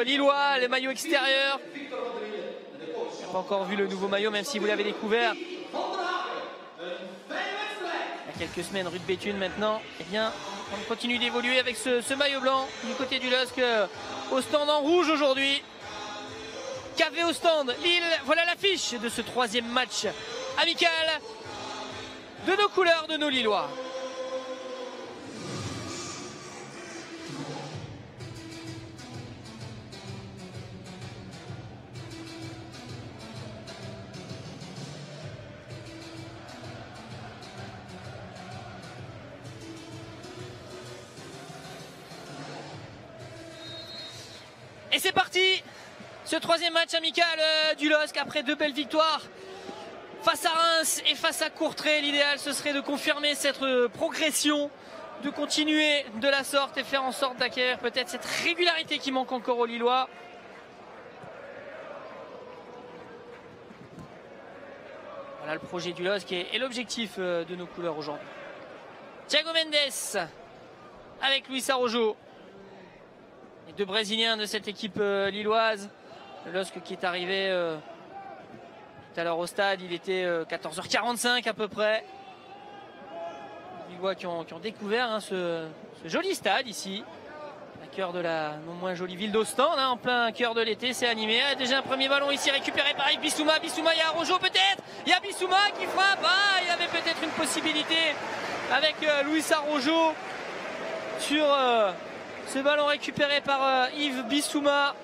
lillois, le maillot extérieur. On n'a pas encore vu le nouveau maillot, même si vous l'avez découvert il y a quelques semaines, Rude Béthune maintenant. Eh bien, on continue d'évoluer avec ce maillot blanc du côté du LOSC au stand en rouge aujourd'hui. KV au stand, Lille, voilà l'affiche de ce troisième match amical de nos couleurs, de nos Lillois. Et c'est parti, ce troisième match amical du LOSC après deux belles victoires face à Reims et face à Courtrai. L'idéal ce serait de confirmer cette progression, de continuer de la sorte et faire en sorte d'acquérir peut-être cette régularité qui manque encore aux Lillois. Voilà le projet du LOSC et l'objectif de nos couleurs aujourd'hui. Thiago Mendes avec Luis Araujo. Les deux Brésiliens de cette équipe lilloise. Le LOSC qui est arrivé tout à l'heure au stade, il était 14h45 à peu près. Les Lillois qui ont découvert ce joli stade ici, au cœur de la non moins jolie ville d'Ostende, en plein cœur de l'été, c'est animé. Ah, déjà un premier ballon ici récupéré par Yves Bissouma. Bissouma, il y a Araujo peut-être. Il y a Bissouma qui frappe. Ah, il y avait peut-être une possibilité avec Luis Araujo sur ce ballon récupéré par Yves Bissouma.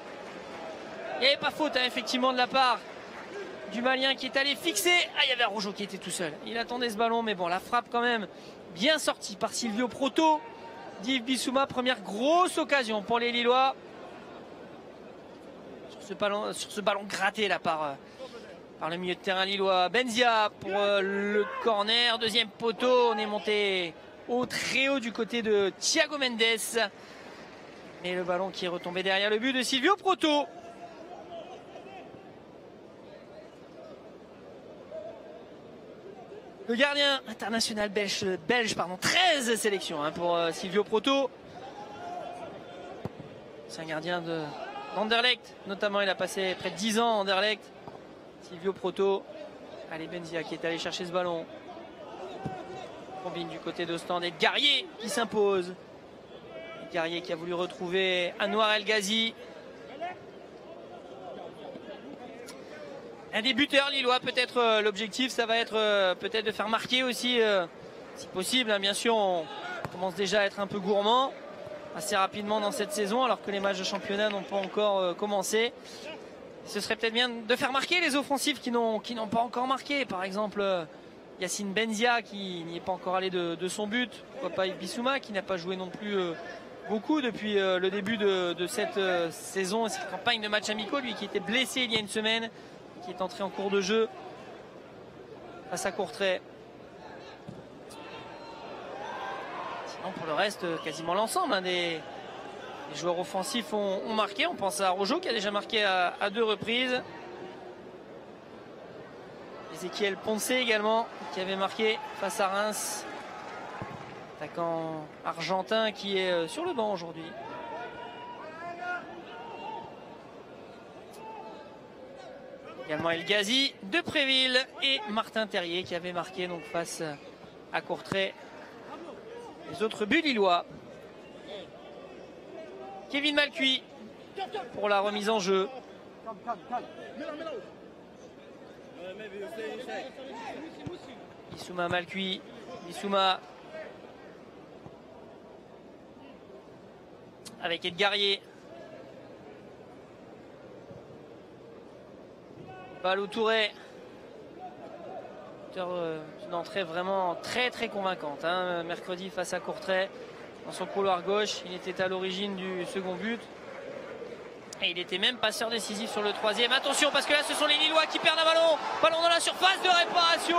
Il n'y avait pas faute effectivement de la part du Malien qui est allé fixer. Ah, il y avait Araujo qui était tout seul. Il attendait ce ballon, mais bon, la frappe quand même bien sortie par Silvio Proto d'Yves Bissouma. Première grosse occasion pour les Lillois sur ce ballon gratté là par le milieu de terrain lillois. Benzia pour le corner. Deuxième poteau. On est monté très haut du côté de Thiago Mendes. Et le ballon qui est retombé derrière le but de Silvio Proto. Le gardien international belge 13 sélections pour Silvio Proto. C'est un gardien d'Anderlecht, notamment il a passé près de 10 ans à Anderlecht. Silvio Proto. Allez, Benzia qui est allé chercher ce ballon. Combine du côté d'Ostende et Garrier qui s'impose. Garrier qui a voulu retrouver Anouar El Ghazi. Un des buteurs lillois, peut-être l'objectif ça va être peut-être de faire marquer aussi si possible, bien sûr on commence déjà à être un peu gourmand assez rapidement dans cette saison alors que les matchs de championnat n'ont pas encore commencé. Ce serait peut-être bien de faire marquer les offensifs qui n'ont pas encore marqué, par exemple Yacine Benzia qui n'y est pas encore allé de son but, pourquoi pas Yves Bissouma qui n'a pas joué non plus beaucoup depuis le début de cette saison et cette campagne de matchs amicaux, lui qui était blessé il y a une semaine, qui est entré en cours de jeu face à Courtrai. Sinon pour le reste, quasiment l'ensemble des joueurs offensifs ont marqué. On pense à Araujo qui a déjà marqué à 2 reprises. Ezequiel Ponce également qui avait marqué face à Reims. Attaquant argentin qui est sur le banc aujourd'hui. Également El Ghazi, Depréville et Martin Terrier qui avait marqué donc face à Courtrai. Les autres buts lillois. Kevin Malcuit pour la remise en jeu. Bissouma Malcuit. Bissouma avec Edgarier. Balou Touré. Une entrée vraiment très convaincante. Mercredi face à Courtrai. Dans son couloir gauche, il était à l'origine du second but. Et il était même passeur décisif sur le troisième. Attention parce que là ce sont les Lillois qui perdent un ballon. Ballon dans la surface de réparation.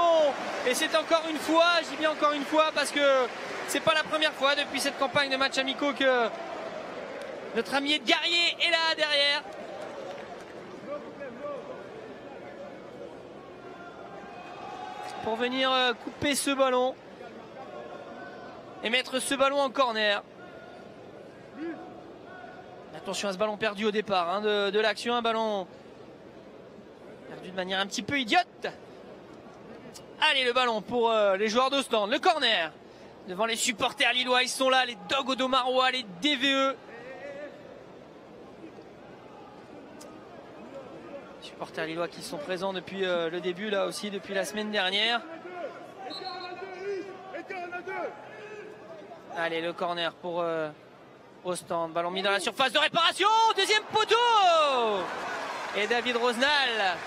Et c'est encore une fois, je dis bien encore une fois parce que c'est pas la première fois depuis cette campagne de matchs amicaux que notre ami Edgarier est là derrière. Pour venir couper ce ballon et mettre ce ballon en corner. Attention à ce ballon perdu au départ hein, de l'action. Un ballon perdu de manière un petit peu idiote. Allez, le ballon pour les joueurs d'Ostende. Le corner devant les supporters lillois. Ils sont là, les Dogs Odomarois, les DVE. Les supporters lillois qui sont présents depuis le début, là aussi, depuis la semaine dernière. Allez, le corner pour Ostende. Ballon mis dans la surface de réparation. Deuxième poteau. Et David Rosenal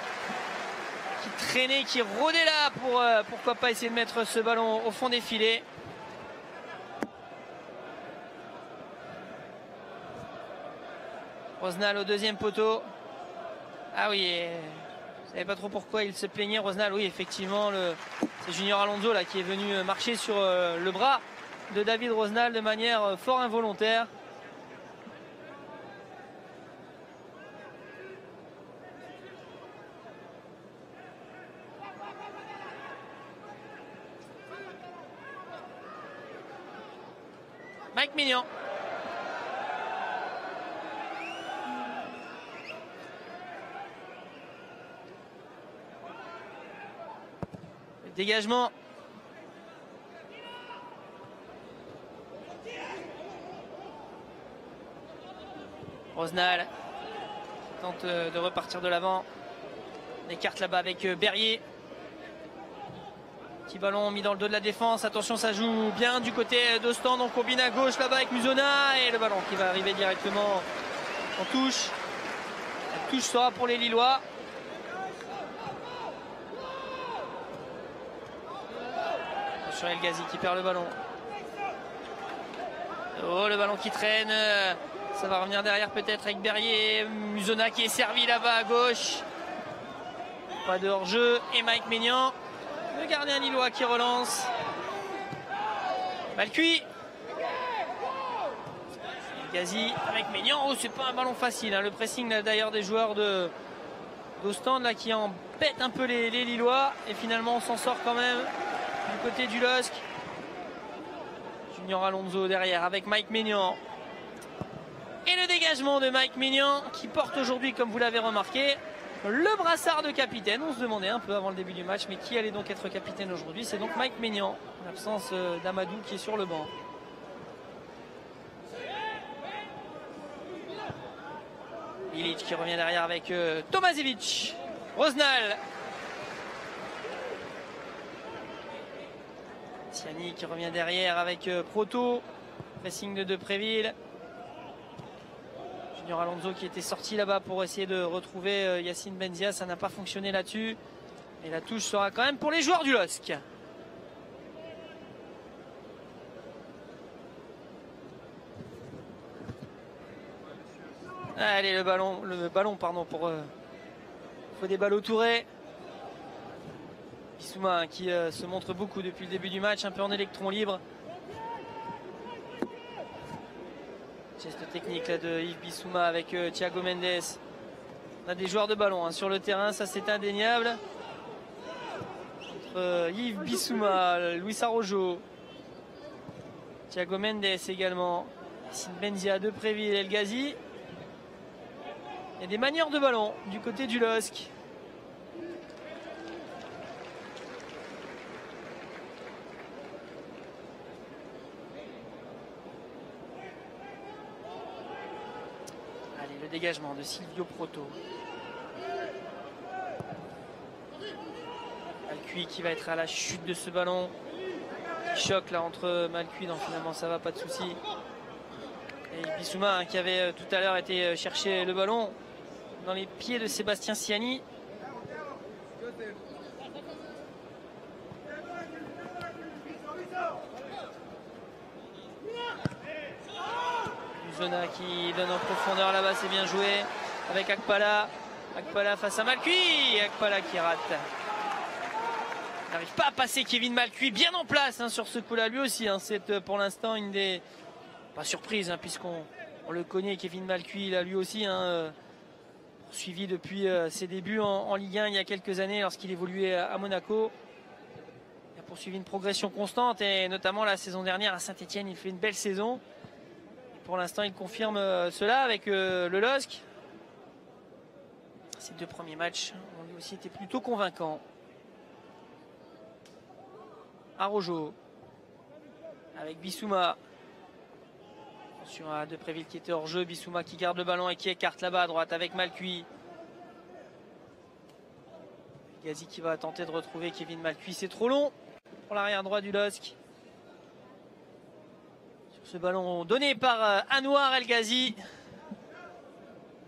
qui traînait, qui rôdait là pour pourquoi pas essayer de mettre ce ballon au fond des filets. Rosenal au deuxième poteau. Ah oui, je ne savais pas trop pourquoi il se plaignait. Rosenal, oui, effectivement, c'est Junior Alonso là, qui est venu marcher sur le bras de David Rosenal de manière fort involontaire. Mike Maignan. Le dégagement. Rosenal tente de repartir de l'avant. On écarte là-bas avec Berrier. Petit ballon mis dans le dos de la défense. Attention, ça joue bien du côté d'Ostende. On combine à gauche là-bas avec Musona. Et le ballon qui va arriver directement en touche. La touche sera pour les Lillois. Attention, El Ghazi qui perd le ballon. Oh, le ballon qui traîne. Ça va revenir derrière peut-être avec Berrier. Musona qui est servi là-bas à gauche. Pas de hors-jeu. Et Mike Maignan. Le gardien lillois qui relance. Mal cuit. Ghazi avec Maignan. Oh, c'est pas un ballon facile. Hein. Le pressing d'ailleurs des joueurs d'Ostende là qui embête un peu les Lillois. Et finalement on s'en sort quand même du côté du LOSC. Junior Alonso derrière avec Mike Maignan. Et le dégagement de Mike Maignan qui porte aujourd'hui, comme vous l'avez remarqué, le brassard de capitaine. On se demandait un peu avant le début du match, mais qui allait donc être capitaine aujourd'hui? C'est donc Mike Maignan, en l'absence d'Amadou qui est sur le banc. Ilic qui revient derrière avec Tomasevic. Rosenal. Siani qui revient derrière avec Proto. Pressing de Depréville. Junior Alonso qui était sorti là-bas pour essayer de retrouver Yacine Benzia. Ça n'a pas fonctionné là-dessus. Et la touche sera quand même pour les joueurs du LOSC. Allez, le ballon pardon, pour Fodé Ballo-Touré. Bissouma qui se montre beaucoup depuis le début du match, un peu en électron libre. Geste technique là, de Yves Bissouma avec Thiago Mendes. On a des joueurs de ballon hein, sur le terrain, ça c'est indéniable. Entre Yves Bissouma, Luis Arrojo, Thiago Mendes également, Yacine Benzia, Depréville, El Ghazi. Il y a des manières de ballon du côté du LOSC. Dégagement de Silvio Proto. Malcuit qui va être à la chute de ce ballon. Choc là entre Malcuit, donc finalement ça va, pas de souci. Et Bissouma hein, qui avait tout à l'heure été chercher le ballon dans les pieds de Sébastien Siani. Zona qui donne en profondeur là-bas, c'est bien joué avec Akpala. Akpala face à Malcuit. Akpala qui rate. N'arrive pas à passer Kevin Malcuit, bien en place hein, sur ce coup-là. Lui aussi, hein, c'est pour l'instant une des... Pas surprise, hein, puisqu'on le connaît, Kevin Malcuit, là, lui aussi, hein, suivi depuis ses débuts en Ligue 1 il y a quelques années lorsqu'il évoluait à Monaco. Il a poursuivi une progression constante et notamment la saison dernière à Saint-Etienne, il fait une belle saison. Pour l'instant, il confirme cela avec le LOSC. Ces 2 premiers matchs ont lui aussi été plutôt convaincants. Araujo avec Bissouma. Attention à Depréville qui était hors jeu. Bissouma qui garde le ballon et qui écarte là-bas à droite avec Malcuit. Gazi qui va tenter de retrouver Kevin Malcuit. C'est trop long pour l'arrière droit du LOSC. Sur ce ballon donné par Anouar El Ghazi.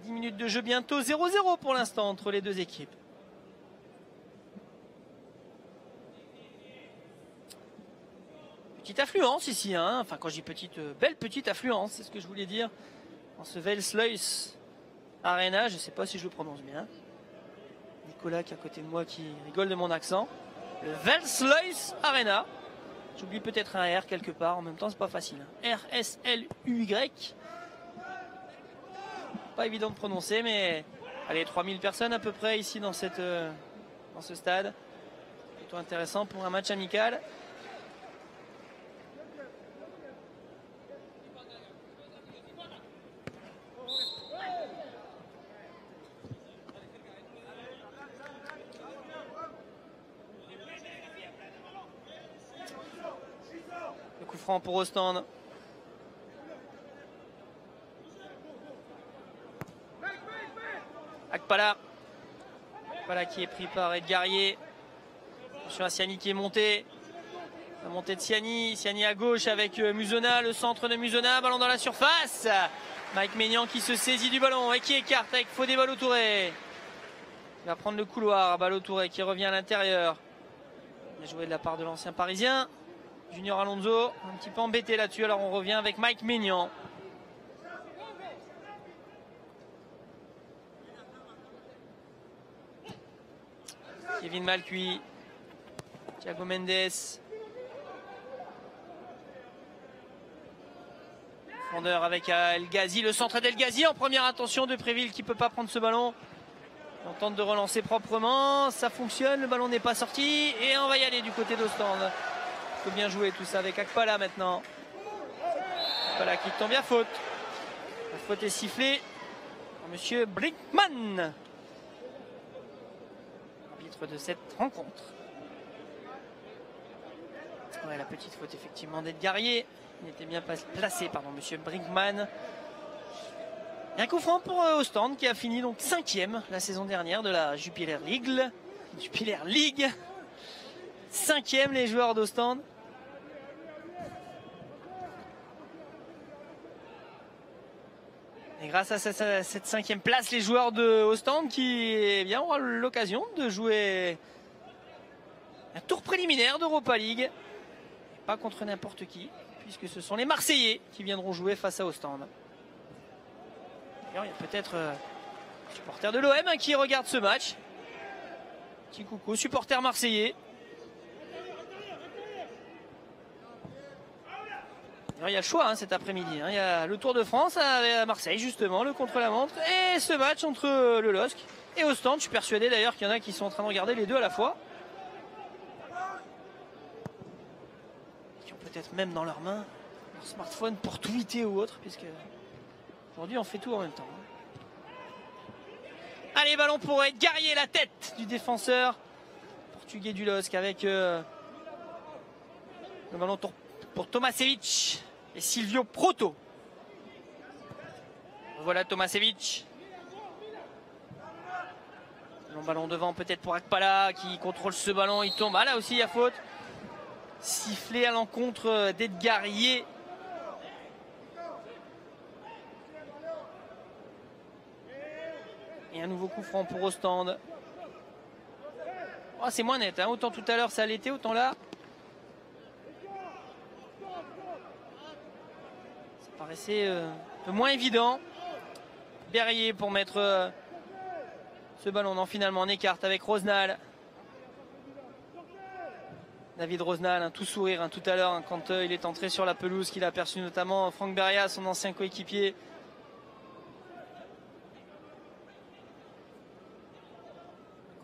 10 minutes de jeu bientôt. 0-0 pour l'instant entre les deux équipes. Petite affluence ici, hein. Enfin quand je dis petite, belle petite affluence, c'est ce que je voulais dire. En ce Welsluis Arena, je ne sais pas si je le prononce bien. Nicolas qui est à côté de moi qui rigole de mon accent. Le Welsluis Arena. J'oublie peut-être un R quelque part, en même temps c'est pas facile. R-S-L-U-Y. Pas évident de prononcer, mais allez, 3000 personnes à peu près ici dans ce stade. Plutôt intéressant pour un match amical. Le coup franc pour Ostende. Akpala. Akpala qui est pris par Edgarier. Attention à Siani qui est monté. La montée de Siani. Siani à gauche avec Musona. Le centre de Musona. Ballon dans la surface. Mike Maignan qui se saisit du ballon et qui écarte avec Fodé Ballo-Touré. Il va prendre le couloir. Ballo-Touré qui revient à l'intérieur. Bien joué de la part de l'ancien parisien. Junior Alonso. Un petit peu embêté là-dessus. Alors on revient avec Mike Maignan. Kevin Malcuit, Thiago Mendes, fondeur avec El Ghazi, le centre d'El Ghazi en première intention de Préville qui ne peut pas prendre ce ballon. On tente de relancer proprement, ça fonctionne, le ballon n'est pas sorti et on va y aller du côté d'Ostende. Il faut bien jouer tout ça avec Akpala maintenant. Akpala qui tombe bien faute. La faute est sifflée par monsieur Brinkman, de cette rencontre. Ouais, la petite faute effectivement d'Edgarier. Il était bien placé, pardon, monsieur Brinkman. Et un coup franc pour Ostende qui a fini donc 5e la saison dernière de la Jupiler League. Jupiler League. 5e les joueurs d'Ostende. Et grâce à cette 5e place, les joueurs de Ostende qui auront l'occasion de jouer un tour préliminaire d'Europa League. Pas contre n'importe qui, puisque ce sont les Marseillais qui viendront jouer face à Ostende. D'ailleurs, il y a peut-être un supporter de l'OM qui regarde ce match. Petit coucou, supporter marseillais. Il y a le choix cet après-midi. Il y a le Tour de France à Marseille, justement, le contre-la-montre. Et ce match entre le LOSC et Ostende. Je suis persuadé d'ailleurs qu'il y en a qui sont en train de regarder les deux à la fois. Qui ont peut-être même dans leurs mains leur smartphone pour tweeter ou autre. Puisque aujourd'hui, on fait tout en même temps. Allez, ballon pour Edgarier, la tête du défenseur portugais du LOSC avec le ballon pour Tomasevic et Silvio Proto. Voilà Tomasevic. Long ballon devant peut-être pour Akpala qui contrôle ce ballon. Il tombe. Ah là aussi il y a faute. Sifflé à l'encontre d'Edgarier. Et un nouveau coup franc pour Ostende. Oh, c'est moins net. Autant tout à l'heure ça l'était, autant là. Paraissait un peu moins évident. Berrier pour mettre ce ballon. Non, finalement on écarte avec Rosenal. David Rosenal, tout sourire tout à l'heure quand il est entré sur la pelouse, qu'il a aperçu notamment Franck Beria, son ancien coéquipier.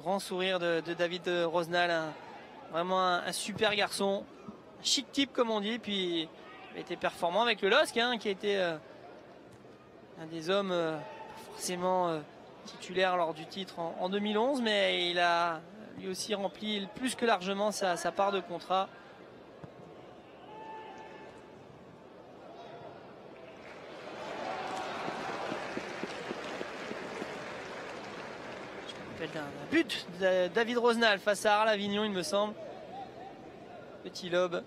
Grand sourire de David Rosenal, vraiment un super garçon, un chic type comme on dit, puis il a été performant avec le LOSC qui a été un des hommes forcément titulaire lors du titre en 2011, mais il a lui aussi rempli plus que largement sa part de contrat. Je me rappelle d'un but de David Rosenal face à Arles Avignon, il me semble. Petit lob.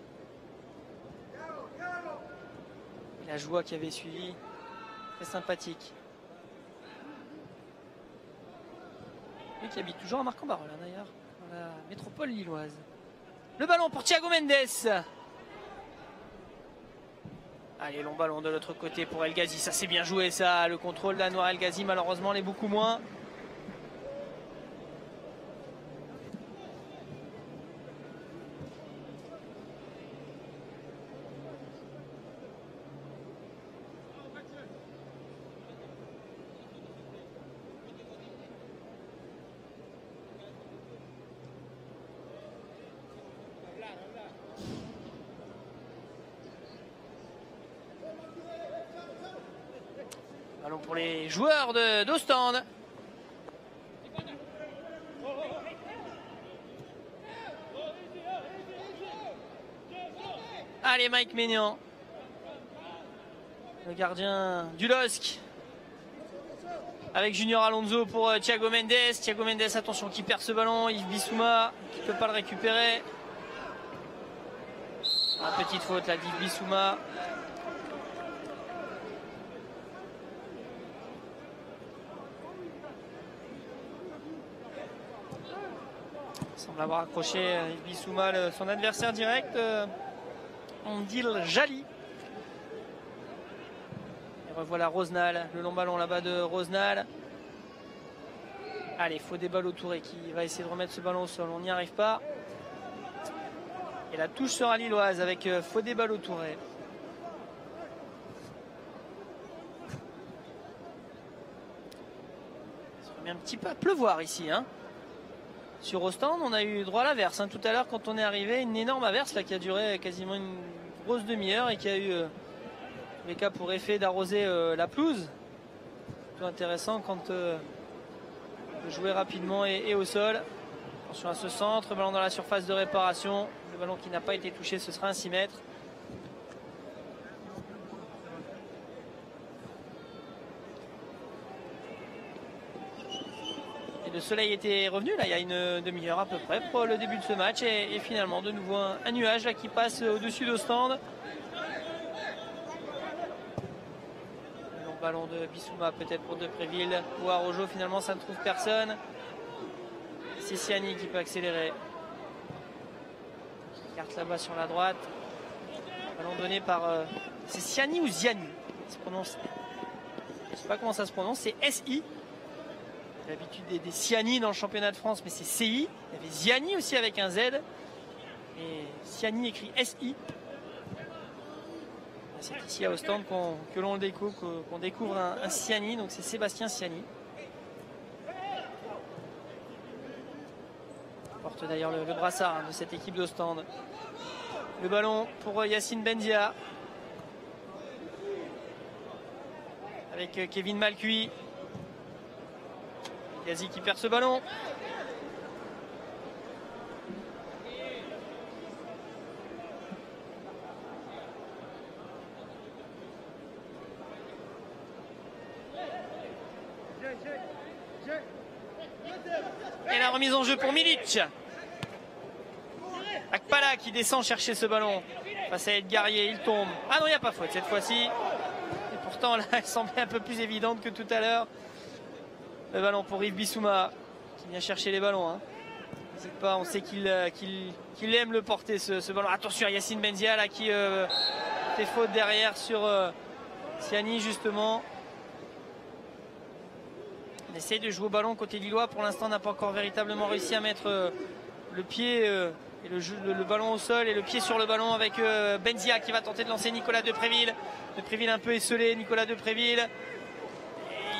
Et la joie qui avait suivi, très sympathique. Lui qui habite toujours à Marc-en-Barœul d'ailleurs, dans la métropole lilloise. Le ballon pour Thiago Mendes. Allez, long ballon de l'autre côté pour El Ghazi. Ça c'est bien joué ça. Le contrôle d'Anouar El Ghazi malheureusement l'est beaucoup moins. Ballon pour les joueurs d'Ostende. Allez, Mike Maignan, le gardien du LOSC, avec Junior Alonso pour Thiago Mendes. Thiago Mendes, attention, qui perd ce ballon. Yves Bissouma qui ne peut pas le récupérer. Petite faute là d'Yves Bissouma. Il semble avoir accroché Yves Bissouma son adversaire direct, Ondil Jali. Et revoilà Rosenal, le long ballon là-bas de Rosenal. Allez, Fodé Ballo-Touré qui va essayer de remettre ce ballon au sol, on n'y arrive pas. Et la touche sera lilloise avec Fodé Ballo-Touré. Il se remet un petit peu à pleuvoir ici, hein. Sur Ostende, on a eu droit à l'averse. Tout à l'heure, quand on est arrivé, une énorme averse là, qui a duré quasiment une grosse demi-heure et qui a eu les cas pour effet d'arroser la pelouse. Plutôt intéressant quand de jouer rapidement et au sol. Attention à ce centre, ballon dans la surface de réparation. Le ballon qui n'a pas été touché, ce sera un 6 mètres. Le soleil était revenu là il y a une demi-heure à peu près pour le début de ce match et finalement de nouveau un nuage là qui passe au-dessus d'Ostende. Le long ballon de Bissouma peut-être pour Depréville ou Arojo, finalement ça ne trouve personne. C'est Siani qui peut accélérer. Carte là-bas sur la droite. Ballon donné par c'est Siani ou Ziani, ça se prononce. Je ne sais pas comment ça se prononce, c'est SI. L'habitude des Siani dans le championnat de France, mais c'est CI. Il y avait Ziani aussi avec un Z. Et Siani écrit SI. C'est ici à Ostende que l'on découvre, qu'on découvre un Siani, donc c'est Sébastien Siani. Porte d'ailleurs le brassard de cette équipe d'Ostende. Le ballon pour Yacine Benzia. Avec Kevin Malcuit. Ghazi qui perd ce ballon. Et la remise en jeu pour Milic. Akpala qui descend chercher ce ballon. Face à Edgarier, il tombe. Ah non, il n'y a pas faute cette fois-ci. Et pourtant, là, elle semblait un peu plus évidente que tout à l'heure. Le ballon pour Yves Bissouma qui vient chercher les ballons. Hein. N'hésite pas, on sait qu'il aime le porter ce ballon. Attention à Yacine Benzia là, qui fait faute derrière sur Siani justement. On essaye de jouer au ballon côté lillois. Pour l'instant, on n'a pas encore véritablement réussi à mettre le pied et le ballon au sol et le pied sur le ballon avec Benzia qui va tenter de lancer Nicolas Depréville. Depréville un peu esselé, Nicolas Depréville.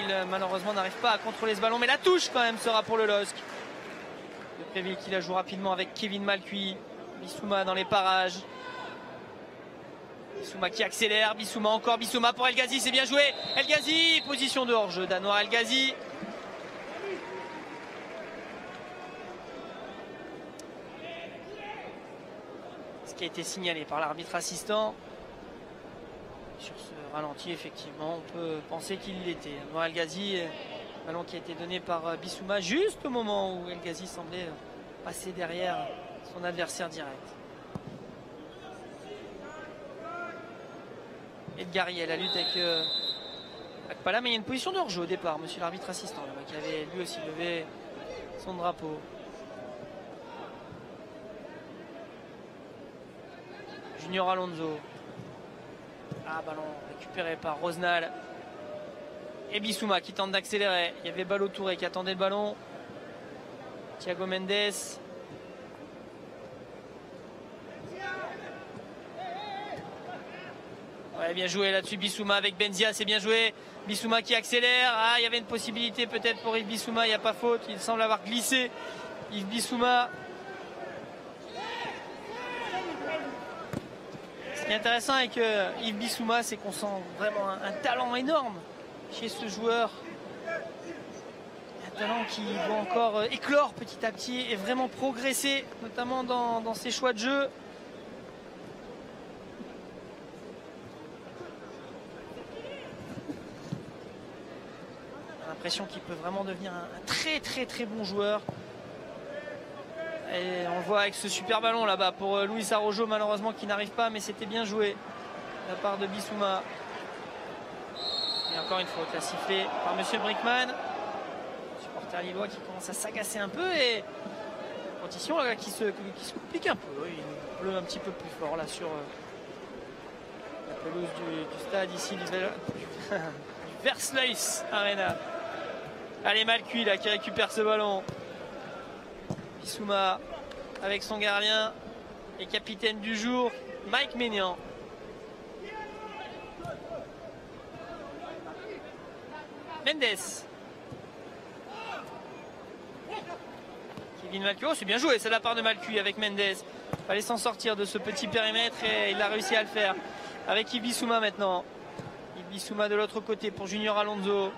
Il malheureusement n'arrive pas à contrôler ce ballon, mais la touche quand même sera pour le LOSC. Depréville qui la joue rapidement avec Kevin Malcuit. Bissouma dans les parages. Bissouma qui accélère, Bissouma encore, Bissouma pour El Ghazi, c'est bien joué. El Ghazi, position de hors-jeu d'Anwar El Ghazi. Ce qui a été signalé par l'arbitre assistant. Sur ce ralenti, effectivement, on peut penser qu'il l'était. Anwar El Ghazi, ballon qui a été donné par Bissouma juste au moment où El Ghazi semblait passer derrière son adversaire direct. Edgari, la lutte avec Akpala, mais il y a une position de hors-jeu au départ, monsieur l'arbitre assistant, qui avait lui aussi levé son drapeau. Junior Alonso. Ah, ballon récupéré par Rosnal. Et Bissouma qui tente d'accélérer. Il y avait Ballo Touré qui attendait le ballon. Thiago Mendes. Ouais, bien joué là-dessus Bissouma avec Benzia, c'est bien joué. Bissouma qui accélère. Ah, il y avait une possibilité peut-être pour Yves Bissouma, il n'y a pas faute. Il semble avoir glissé. Yves Bissouma. Ce qui est intéressant avec Yves Bissouma, c'est qu'on sent vraiment un talent énorme chez ce joueur. Un talent qui doit encore éclore petit à petit et vraiment progresser, notamment dans ses choix de jeu. On a l'impression qu'il peut vraiment devenir un très bon joueur. Et on le voit avec ce super ballon là-bas pour Luis Araujo, malheureusement qui n'arrive pas, mais c'était bien joué de la part de Bissouma. Et encore une faute, la sifflée par monsieur Brinkman. Supporter lillois qui commence à s'agacer un peu et condition là, qui se complique un peu. Il pleut un petit peu plus fort là sur la pelouse du stade ici du Versluis Arena. Allez, Malcuit là qui récupère ce ballon. Bissouma avec son gardien et capitaine du jour, Mike Maignan. Mendes. Kevin Malcuit, oh, c'est bien joué, c'est la part de Malcuit avec Mendes. Il fallait s'en sortir de ce petit périmètre et il a réussi à le faire. Avec Yves Bissouma maintenant. Yves Bissouma de l'autre côté pour Junior Alonso.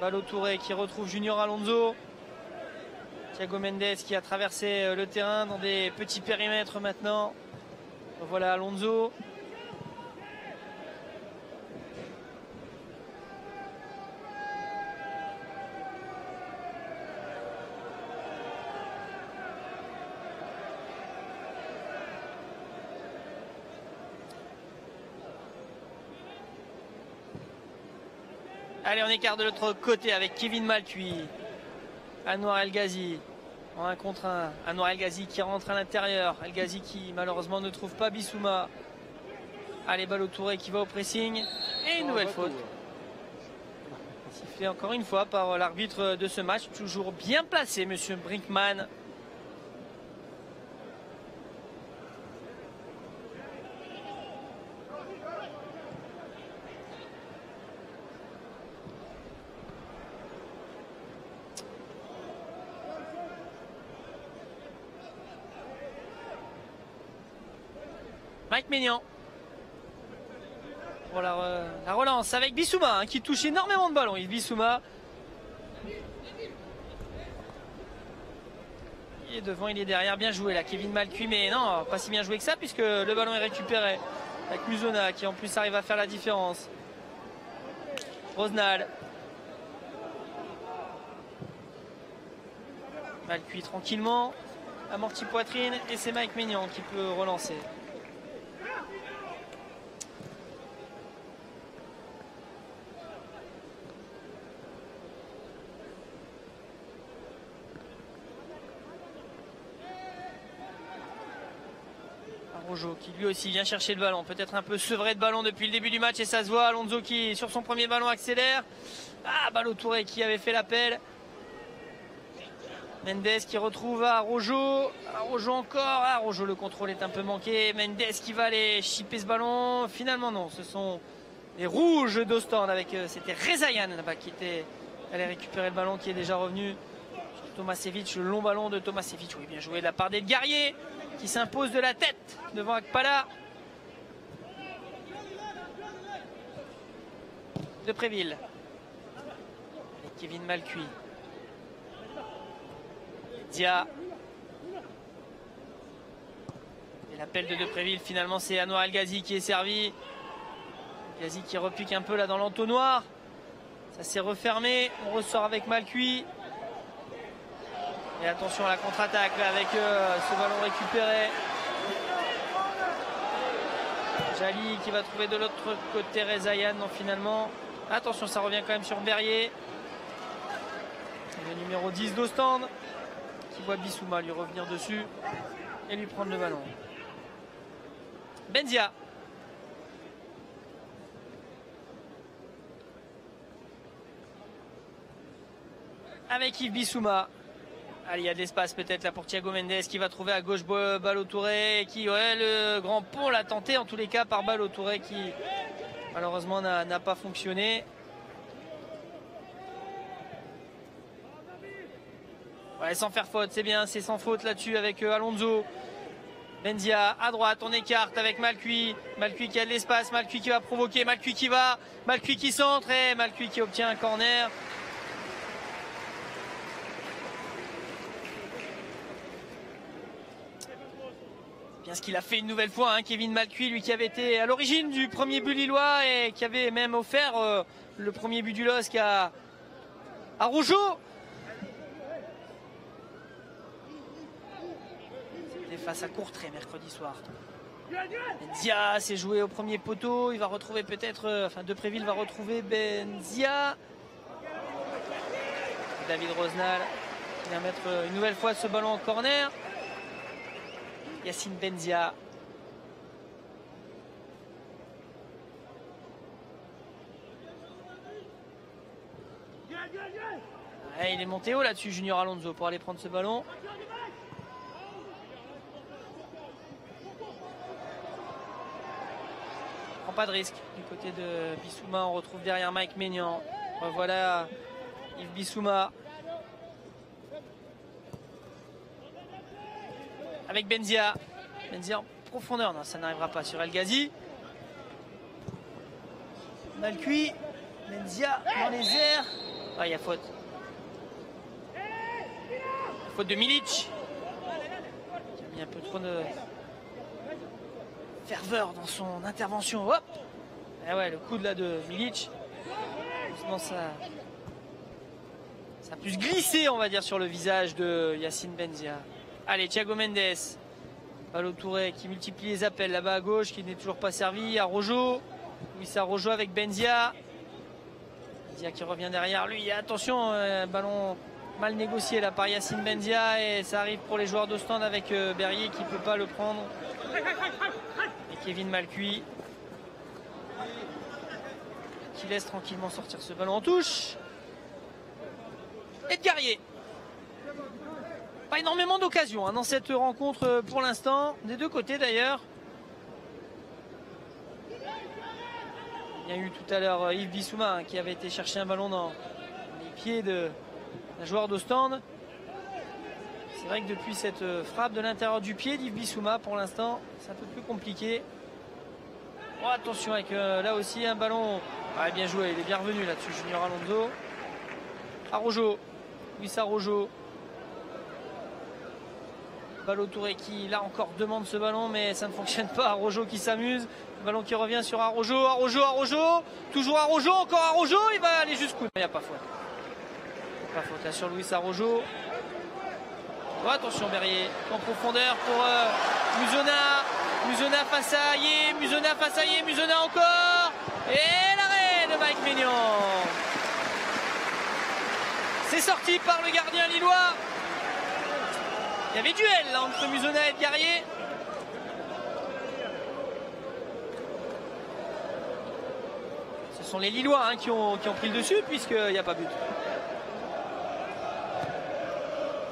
Ballo Touré qui retrouve Junior Alonso. Thiago Mendes qui a traversé le terrain dans des petits périmètres maintenant. Voilà Alonso. Allez, on écarte de l'autre côté avec Kevin Malcuit. Anwar El Ghazi en 1 contre 1. Anwar El Ghazi qui rentre à l'intérieur. El Ghazi qui malheureusement ne trouve pas Bissouma. Allez, Ballo Touré qui va au pressing. Et une nouvelle faute. Sifflé encore une fois par l'arbitre de ce match. Toujours bien placé, monsieur Brinkman. Mike Maignan pour la relance avec Bissouma qui touche énormément de ballons. Yves Bissouma. Il est devant, il est derrière. Bien joué là, Kevin Malcuit, mais non, pas si bien joué que ça puisque le ballon est récupéré avec Musona qui en plus arrive à faire la différence. Rosnal. Malcuit tranquillement. Amorti poitrine et c'est Mike Maignan qui peut relancer. Araujo qui lui aussi vient chercher le ballon, peut-être un peu sevré de ballon depuis le début du match et ça se voit. Alonso qui sur son premier ballon accélère. Ah, Ballo Touré qui avait fait l'appel. Mendes qui retrouve Araujo. Araujo encore. Araujo, le contrôle est un peu manqué. Mendes qui va aller chipper ce ballon. Finalement non, ce sont les rouges d'Ostende avec c'était Rezaïan là-bas qui était allé récupérer le ballon qui est déjà revenu. Tomasevic, le long ballon de Tomasevic. Oui, bien joué de la part d'Edgarié qui s'impose de la tête devant Akpala. Depréville. Et Kevin Malcuit. Dia. Et l'appel de Depréville, finalement c'est Anouar El Ghazi qui est servi. El Ghazi qui repique un peu là dans l'entonnoir. Ça s'est refermé. On ressort avec Malcuit. Et attention à la contre-attaque avec ce ballon récupéré. Jali qui va trouver de l'autre côté Rezaïan. Non, finalement. Attention, ça revient quand même sur Berrier. Le numéro 10 d'Ostende qui voit Bissouma lui revenir dessus et lui prendre le ballon. Benzia. Avec Yves Bissouma. Allez, il y a de l'espace peut-être là pour Thiago Mendes qui va trouver à gauche Ballo Touré. Qui, ouais, le grand pont l'a tenté en tous les cas par Ballo Touré qui malheureusement n'a pas fonctionné. Ouais, sans faire faute, c'est bien, c'est sans faute là-dessus avec Alonso. Benzia à droite, on écarte avec Malcuit. Malcuit qui a de l'espace, Malcuit qui va provoquer, Malcuit qui va, Malcuit qui centre et Malcuit qui obtient un corner. Bien ce qu'il a fait une nouvelle fois, hein, Kevin Malcuit, lui qui avait été à l'origine du premier but lillois et qui avait même offert le premier but du LOSC à Rougeau. C'était face à Courtrai mercredi soir. Benzia s'est joué au premier poteau, il va retrouver peut-être, enfin Depréville va retrouver Benzia. David Rosenal qui vient mettre une nouvelle fois ce ballon en corner. Yacine Benzia. Ouais, il est monté haut là-dessus, Junior Alonso, pour aller prendre ce ballon. Il prend pas de risque du côté de Bissouma. On retrouve derrière Mike Maignan. Voilà Yves Bissouma. Avec Benzia. Benzia en profondeur. Non, ça n'arrivera pas sur El Ghazi. Malcuit. Benzia dans les airs. Ah, il y a faute. Faute de Milic. Qui a mis un peu trop de ferveur dans son intervention. Hop. Et ouais, le coup de là de Milic. Doucement, ça a pu se glisser, on va dire, sur le visage de Yacine Benzia. Allez, Thiago Mendes. Ballo Touré qui multiplie les appels là-bas à gauche, qui n'est toujours pas servi. Araujo. Luis Araujo avec Benzia. Benzia qui revient derrière lui. Attention, ballon mal négocié là par Yacine Benzia. Et ça arrive pour les joueurs d'Ostende avec Berrier qui ne peut pas le prendre. Et Kevin Malcuit qui laisse tranquillement sortir ce ballon en touche. Edgarié. Pas énormément d'occasions hein, dans cette rencontre pour l'instant, des deux côtés d'ailleurs. Il y a eu tout à l'heure Yves Bissouma hein, qui avait été chercher un ballon dans les pieds d'un joueur d'Ostende. C'est vrai que depuis cette frappe de l'intérieur du pied d'Yves Bissouma, pour l'instant, c'est un peu plus compliqué. Oh, attention avec là aussi un ballon. Ah, bien joué, il est bien revenu là-dessus, Junior Alonso. Araujo, Luis Araujo. Ballo Touré qui là encore demande ce ballon mais ça ne fonctionne pas. Araujo qui s'amuse. Le ballon qui revient sur Araujo. Araujo. Toujours Araujo. Encore Araujo. Il va aller jusqu'où. Il n'y a pas faute. Pas faute là sur Luis Araujo. Oh, attention Berrier. En profondeur pour Musona. Musona face à Ayé. Musona encore. Et l'arrêt de Mike Maignan. C'est sorti par le gardien lillois. Il y avait duel là, entre Musona et Edgarié. Ce sont les Lillois hein, qui ont pris le dessus puisqu'il n'y a pas but.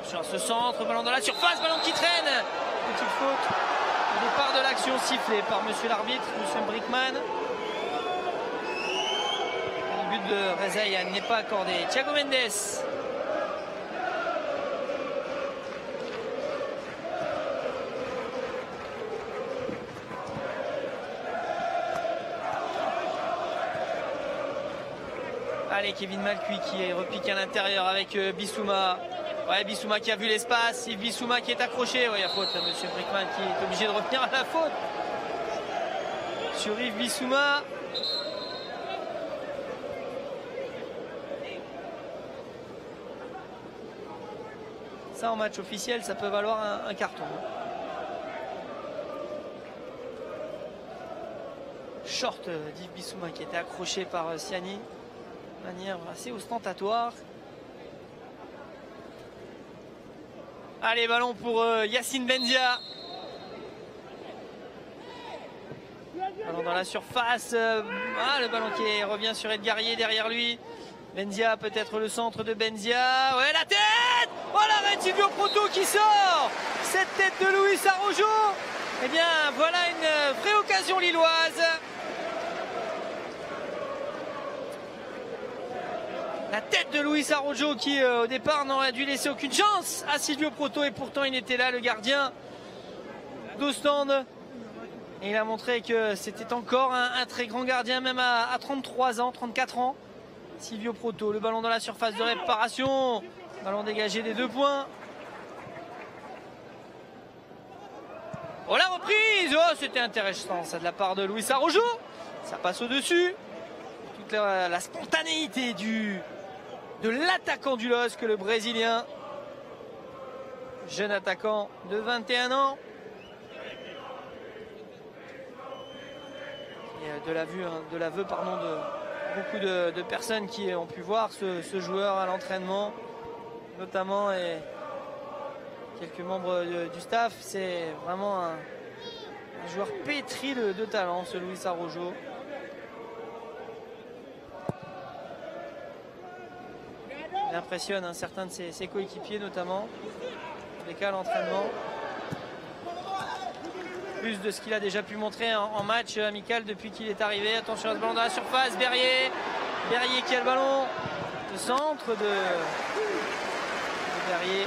Sur ce centre, ballon dans la surface, ballon qui traîne. Petite faute. Au départ de l'action sifflée par monsieur l'arbitre, monsieur Brickman. Le but de Rezaïan n'est pas accordé. Thiago Mendes. Allez, Kevin Malcuit qui repique à l'intérieur avec Bissouma. Ouais, Bissouma qui a vu l'espace. Yves Bissouma qui est accroché. Ouais, il y a faute. Monsieur Brickman qui est obligé de revenir à la faute. Sur Yves Bissouma. Ça, en match officiel, ça peut valoir un carton. Short d'Yves Bissouma qui était accroché par Siani de manière assez ostentatoire. Allez, ballon pour Yacine Benzia. Ballon dans la surface. Le ballon qui revient sur Edgarié derrière lui. Benzia, peut-être le centre de Benzia. Ouais, la tête! Oh, l'arrêt de Silvio Proto qui sort! Cette tête de Luis Araujo. Eh bien, voilà une vraie occasion lilloise. La tête de Luis Araujo qui, au départ, n'aurait dû laisser aucune chance à Silvio Proto. Et pourtant, il était là, le gardien d'Ostende. Et il a montré que c'était encore un très grand gardien, même à 33 ans, 34 ans. Silvio Proto, le ballon dans la surface de réparation. Ballon dégagé des 2 points. Oh, la reprise! Oh, c'était intéressant, ça, de la part de Luis Araujo. Ça passe au-dessus. Toute la spontanéité de l'attaquant du LOSC, le Brésilien. Jeune attaquant de 21 ans. Et de l'aveu de beaucoup de personnes qui ont pu voir ce joueur à l'entraînement, notamment, et quelques membres du staff. C'est vraiment un joueur pétri de talent, ce Luis Araujo. Il impressionne certains de ses coéquipiers, notamment, les cas à l'entraînement. Plus de ce qu'il a déjà pu montrer en match amical depuis qu'il est arrivé. Attention à ce ballon dans la surface. Berrier qui a le ballon. Le centre de Berrier.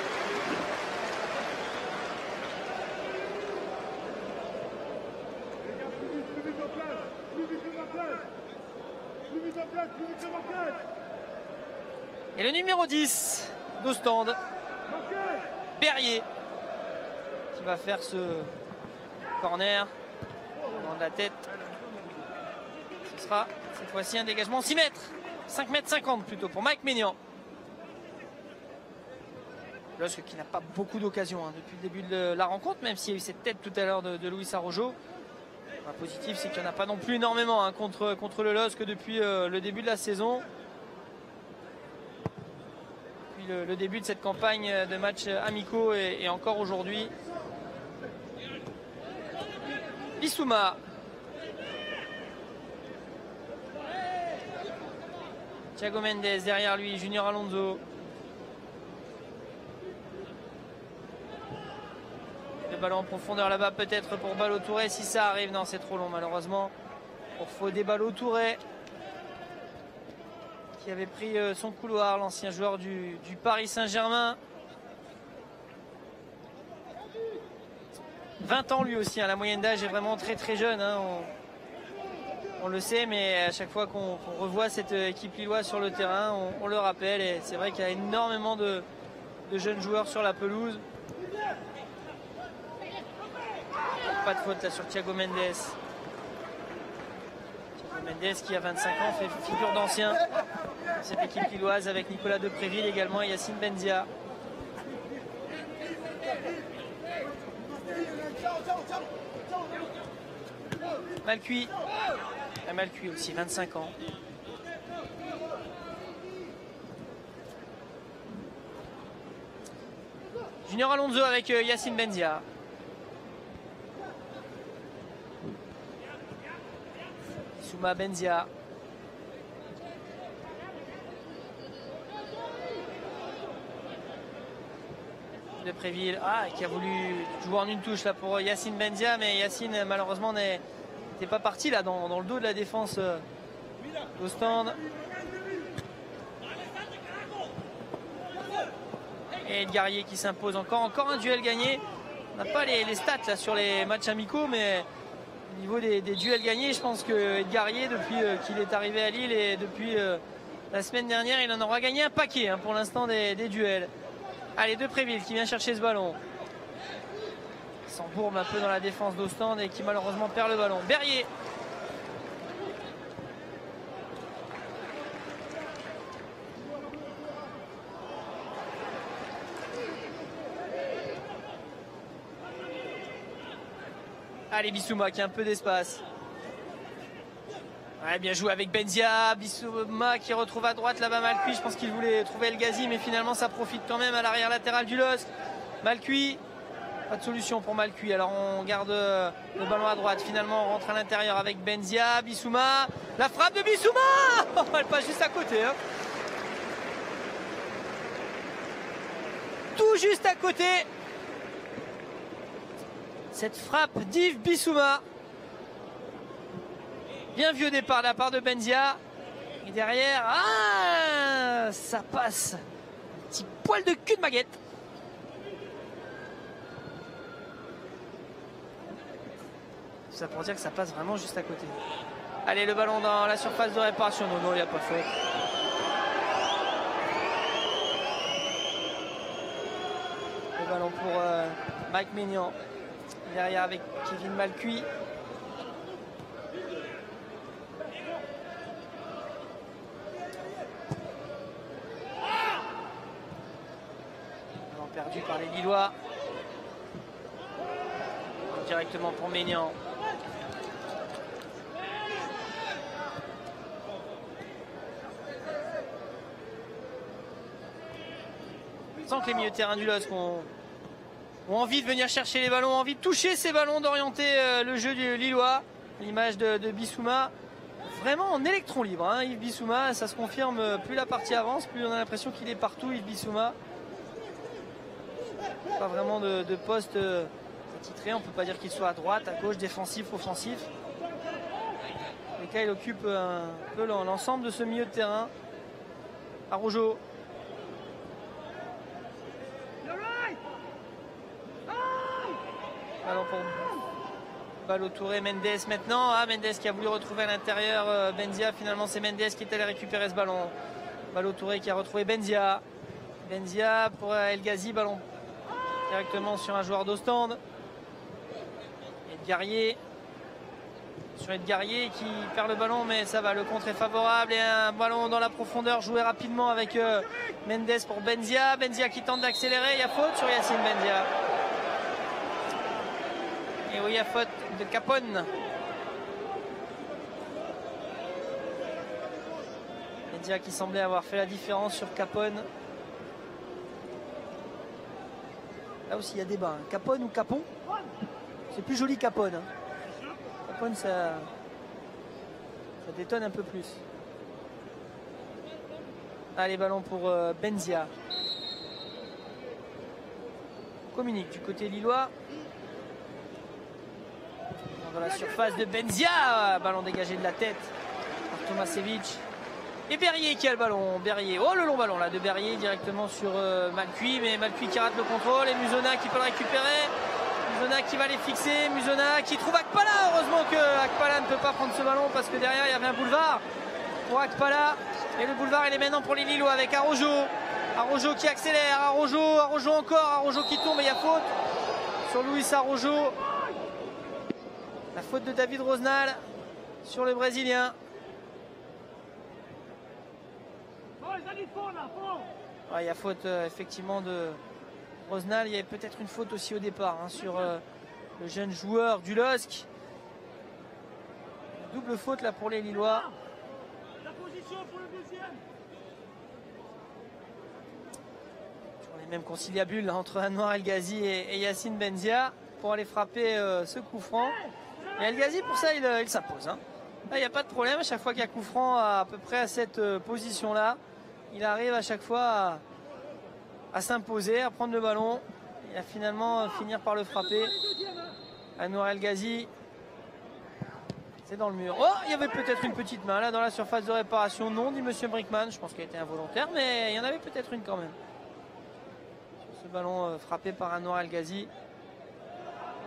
Et le numéro 10 d'Ostende, Berrier, qui va faire ce corner dans de la tête. Ce sera cette fois-ci un dégagement 6 mètres, 5 mètres 50 plutôt pour Mike Maignan. LOSC qui n'a pas beaucoup d'occasions depuis le début de la rencontre, même s'il y a eu cette tête tout à l'heure de Luis Araujo. Un positif, c'est qu'il n'y en a pas non plus énormément contre le LOSC depuis le début de la saison. Puis le début de cette campagne de matchs amicaux et encore aujourd'hui. Bissouma. Thiago Mendes derrière lui, Junior Alonso. Le ballon en profondeur là-bas peut-être pour Ballo Touré si ça arrive. Non, c'est trop long malheureusement pour Fodé Ballo Touré, qui avait pris son couloir, l'ancien joueur du Paris Saint-Germain. 20 ans lui aussi, la moyenne d'âge est vraiment très très jeune. On le sait, mais à chaque fois qu'on revoit cette équipe lilloise sur le terrain, on le rappelle. Et c'est vrai qu'il y a énormément de jeunes joueurs sur la pelouse. Pas de faute là sur Thiago Mendes. Thiago Mendes qui a 25 ans fait figure d'ancien. Cette équipe lilloise avec Nicolas Depréville également et Yacine Benzia. Malcuit. Malcuit aussi, 25 ans. Junior Alonso avec Yacine Benzia. Souma Benzia. Depréville, qui a voulu jouer en une touche là pour Yacine Benzia, mais Yacine malheureusement n'était pas parti là dans le dos de la défense d'Ostende. Et Edgarié qui s'impose encore un duel gagné. On n'a pas les stats là sur les matchs amicaux, mais au niveau des duels gagnés, je pense que Edgarié, depuis qu'il est arrivé à Lille et depuis La semaine dernière, il en aura gagné un paquet hein, pour l'instant des duels. Allez, Depréville qui vient chercher ce ballon. Il s'embourbe un peu dans la défense d'Ostende et qui malheureusement perd le ballon. Berrier. Allez, Bissouma qui a un peu d'espace. Ouais, bien joué avec Benzia. Bissouma qui retrouve à droite là-bas Malcuit. Je pense qu'il voulait trouver El Ghazi, mais finalement ça profite quand même à l'arrière latéral du LOSC. Malcuit. Pas de solution pour Malcuit. Alors on garde le ballon à droite. Finalement on rentre à l'intérieur avec Benzia. Bissouma. La frappe de Bissouma. Elle passe juste à côté. Hein. Tout juste à côté. Cette frappe d'Yves Bissouma. Bien vieux départ de la part de Benzia. Et derrière, ça passe. Un petit poil de cul de baguette. Ça pour dire que ça passe vraiment juste à côté. Allez, le ballon dans la surface de réparation. Non, il n'y a pas faute. Le ballon pour Mike Maignan. Derrière avec Kevin Malcuit. Perdu par les Lillois. Directement pour Maignan. On sent que les milieux de terrain du LOSC ont envie de venir chercher les ballons, ont envie de toucher ces ballons, d'orienter le jeu du Lillois. L'image de Bissouma. Vraiment en électron libre, hein, Yves Bissouma. Ça se confirme, plus la partie avance, plus on a l'impression qu'il est partout, Yves Bissouma. Pas vraiment de poste titré, on peut pas dire qu'il soit à droite, à gauche, défensif, offensif. En tout cas, il occupe un peu l'ensemble de ce milieu de terrain. Araujo. Ballon pour Balo Touré, Mendes maintenant. Mendes qui a voulu retrouver à l'intérieur Benzia. Finalement, c'est Mendes qui est allé récupérer ce ballon. Balo Touré qui a retrouvé Benzia. Benzia pour El Ghazi, ballon directement sur un joueur d'Ostende. Edgarier. Sur Edgarier qui perd le ballon, mais ça va, le contre est favorable. Et un ballon dans la profondeur joué rapidement avec Mendes pour Benzia. Benzia qui tente d'accélérer. Il y a faute sur Yacine Benzia. Et oui, il y a faute de Capone. Benzia qui semblait avoir fait la différence sur Capone. Là aussi, il y a débat. Hein. Capone ou Capon? C'est plus joli Capone. Hein. Capone, ça détonne un peu plus. Allez, ballon pour Benzia. On communique du côté lillois. Dans la surface de Benzia. Ballon dégagé de la tête par Tomasevic. Et Berrier qui a le ballon. Berrier. Oh, le long ballon là de Berrier directement sur Malcuit. Mais Malcuit qui rate le contrôle. Et Musona qui peut le récupérer. Musona qui va les fixer. Musona qui trouve Akpala. Heureusement que Akpala ne peut pas prendre ce ballon parce que derrière il y avait un boulevard pour Akpala. Et le boulevard il est maintenant pour les Lillois avec Araujo. Araujo qui accélère. Araujo encore. Araujo qui tombe. Et il y a faute sur Luis Araujo. La faute de David Rosnal sur le Brésilien. Il y a faute effectivement de Rosnal. Il y avait peut-être une faute aussi au départ hein, sur le jeune joueur du LOSC. Double faute là pour les Lillois. La position pour le deuxième. Sur les mêmes conciliabules là, entre Anouar El Ghazi et Yacine Benzia pour aller frapper ce coup franc. Et El Ghazi pour ça il s'impose. Hein. Là il n'y a pas de problème. À chaque fois qu'il y a coup franc à peu près à cette position là, il arrive à chaque fois à s'imposer, à prendre le ballon et à finalement finir par le frapper. Anouar El Ghazi, c'est dans le mur. Oh, il y avait peut-être une petite main là dans la surface de réparation. Non, dit Monsieur Brinkman. Je pense qu'elle était involontaire, mais il y en avait peut-être une quand même. Sur ce ballon frappé par Anouar El Ghazi.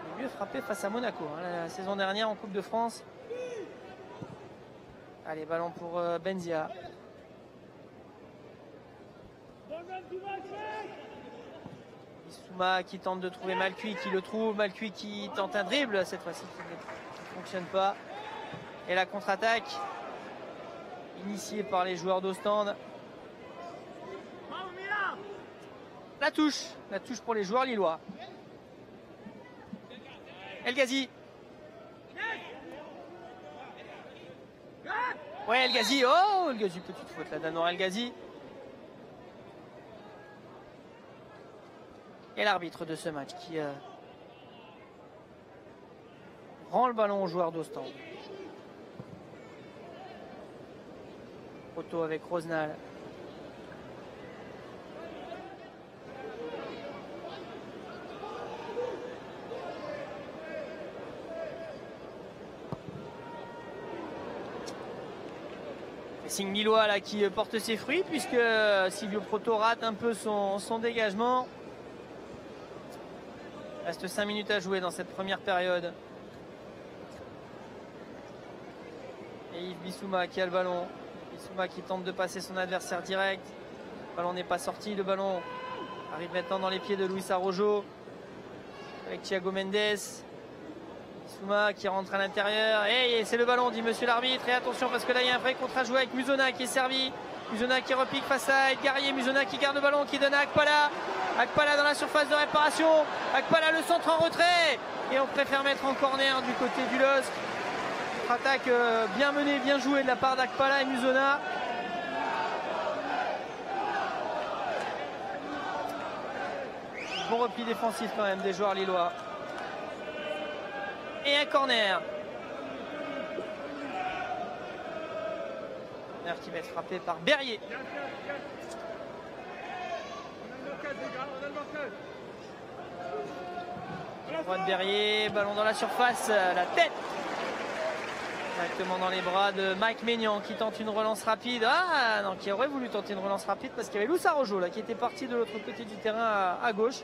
Il a mieux frappé face à Monaco hein, la saison dernière en Coupe de France. Allez, ballon pour Benzia. Bissouma qui tente de trouver Malcuit, qui le trouve. Malcuit qui tente un dribble, cette fois-ci qui ne fonctionne pas. Et la contre-attaque, initiée par les joueurs d'Ostende. La touche pour les joueurs lillois. El Ghazi. Ouais, El Ghazi. Oh, El Ghazi, petite faute là d'Anwar El Ghazi. Et l'arbitre de ce match qui rend le ballon aux joueurs d'Ostende. Proto avec Rosenal. Signe lillois là qui porte ses fruits puisque Silvio Proto rate un peu son dégagement. Il reste 5 minutes à jouer dans cette première période. Et Yves Bissouma qui a le ballon. Bissouma qui tente de passer son adversaire direct. Le ballon n'est pas sorti. Le ballon arrive maintenant dans les pieds de Luis Araujo. Avec Thiago Mendes. Bissouma qui rentre à l'intérieur. Et c'est le ballon, dit monsieur l'arbitre. Et attention parce que là il y a un vrai contre à jouer avec Musona qui est servi. Musona qui repique face à Edgarié. Musona qui garde le ballon, qui donne à Akpala. Akpala dans la surface de réparation. Akpala le centre en retrait. Et on préfère mettre en corner du côté du LOSC. Attaque bien menée, bien jouée de la part d'Akpala et Musona. Bon repli défensif quand même des joueurs lillois. Et un corner. Corner qui va être frappé par Berrier. Droit de Berrier, ballon dans la surface, la tête. Directement dans les bras de Mike Maignan qui tente une relance rapide. Ah non, qui aurait voulu tenter une relance rapide parce qu'il y avait Luis Araujo là qui était parti de l'autre côté du terrain à gauche.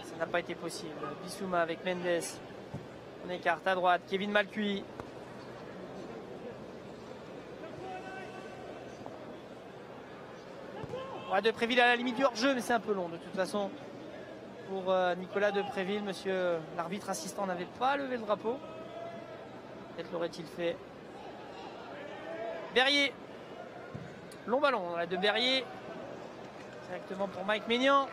Ça n'a pas été possible. Bissouma avec Mendes. On écarte à droite. Kevin Malcuit. Ouais, Depréville à la limite du hors-jeu, mais c'est un peu long de toute façon. Pour Nicolas Depréville, monsieur l'arbitre assistant n'avait pas levé le drapeau. Peut-être l'aurait-il fait. Berrier. Long ballon là, de Berrier. Directement pour Mike Maignan.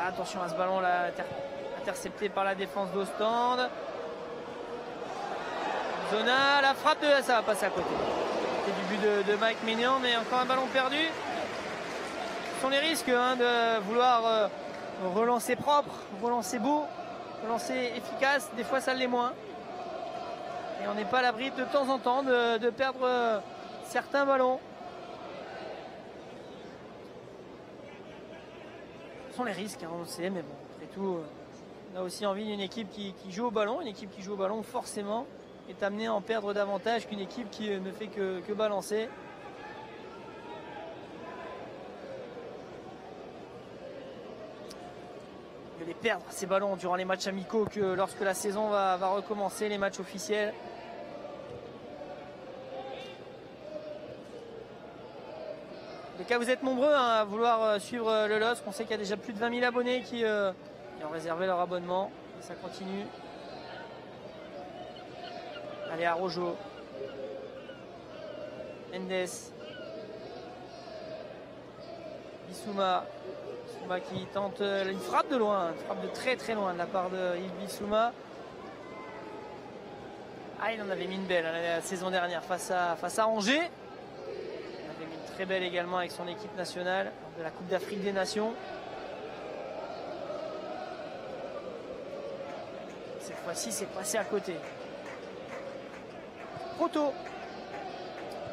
Attention à ce ballon là, intercepté par la défense d'Ostende. Zona, la frappe de... Ça va passer à côté. C'est du but de Mike Maignan, mais encore un ballon perdu. Ce sont les risques de vouloir relancer propre, relancer beau, relancer efficace. Des fois ça l'est moins. Et on n'est pas à l'abri de temps en temps de perdre certains ballons. Ce sont les risques, on le sait, mais bon, après tout, on a aussi envie d'une équipe qui joue au ballon. Une équipe qui joue au ballon, forcément, est amenée à en perdre davantage qu'une équipe qui ne fait que balancer. De les perdre, ces ballons, durant les matchs amicaux, que lorsque la saison va recommencer, les matchs officiels. En tout cas, vous êtes nombreux à vouloir suivre le LOSC. On sait qu'il y a déjà plus de 20 000 abonnés qui ont réservé leur abonnement. Et ça continue. Allez, Araujo. Mendes. Bissouma. Bissouma qui tente une frappe de loin. Une frappe de très très loin de la part de Yves Bissouma. Ah, il en avait mis une belle la saison dernière face à Angers. Très belle également avec son équipe nationale de la Coupe d'Afrique des Nations. Cette fois-ci, c'est passé à côté. Proto.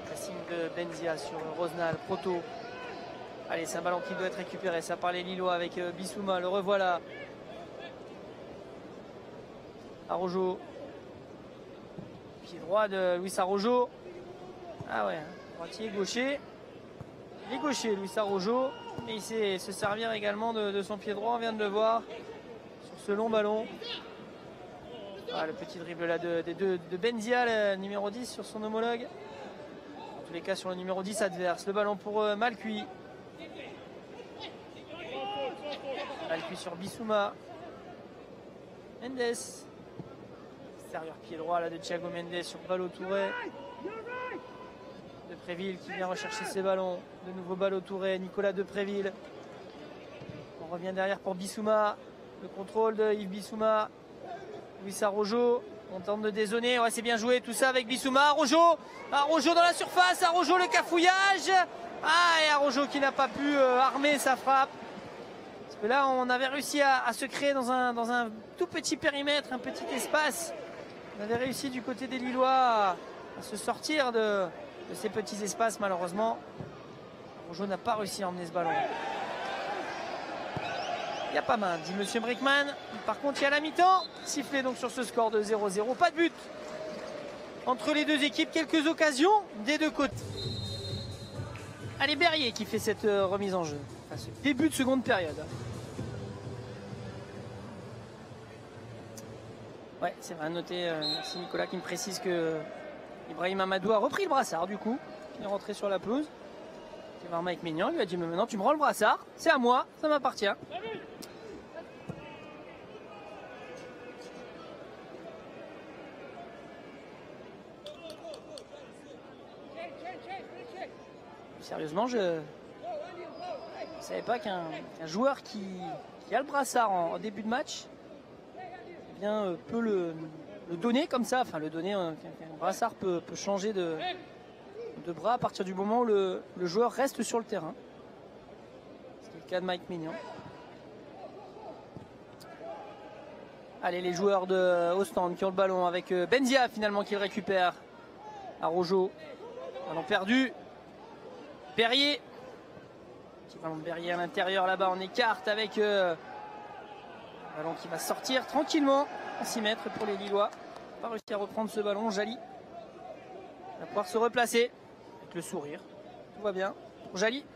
Pressing de Benzia sur Rosenal. Proto. Allez, c'est un ballon qui doit être récupéré. Ça par les Lillois avec Bissouma. Le revoilà. Araujo. Pied droit de Luis Araujo. Ah ouais, droitier, gaucher. Il est gaucher, Luis Araujo. Mais il sait se servir également de son pied droit, on vient de le voir. Sur ce long ballon. Ah, le petit dribble là de Benzia, le numéro 10 sur son homologue. En tous les cas sur le numéro 10 adverse. Le ballon pour Malcuit. Malcuit sur Bissouma. Mendes. Extérieur pied droit là de Thiago Mendes sur Ballo Touré. Depréville qui vient rechercher ses ballons. De nouveau Ballo Touré, Nicolas Depréville. On revient derrière pour Bissouma. Le contrôle de Yves Bissouma. Luis Araujo, on tente de dézonner, ouais, c'est bien joué tout ça avec Bissouma. Araujo dans la surface, Araujo le cafouillage. Ah, et Araujo qui n'a pas pu armer sa frappe. Parce que là on avait réussi à se créer dans un tout petit périmètre, un petit espace. On avait réussi du côté des Lillois à se sortir de ces petits espaces malheureusement. Araujo n'a pas réussi à emmener ce ballon. Il n'y a pas main, dit Monsieur Brickman. Par contre, il y a la mi-temps. Sifflé donc sur ce score de 0-0. Pas de but entre les deux équipes. Quelques occasions des deux côtés. Allez, Berrier qui fait cette remise en jeu. Enfin, ce début de seconde période. Ouais, c'est vrai à noter. Merci Nicolas qui me précise que Ibrahim Amadou a repris le brassard du coup. Il est rentré sur la pelouse. Il va voir Mike Maignan. Il lui a dit mais maintenant tu me rends le brassard. C'est à moi, ça m'appartient. Sérieusement, je ne savais pas qu'un joueur qui a le brassard en début de match eh bien, peut le donner comme ça. Enfin, le donner, un brassard peut changer de bras à partir du moment où le joueur reste sur le terrain. C'est le cas de Mike Maignan. Allez, les joueurs de Ostende qui ont le ballon avec Benzia finalement qui le récupère. Araujo, ballon perdu. Berrier, petit ballon de Berrier à l'intérieur là-bas en écarte avec ballon qui va sortir tranquillement en 6 mètres pour les Lillois. Pas réussi à reprendre ce ballon, Jali va pouvoir se replacer avec le sourire. Tout va bien pour Jali.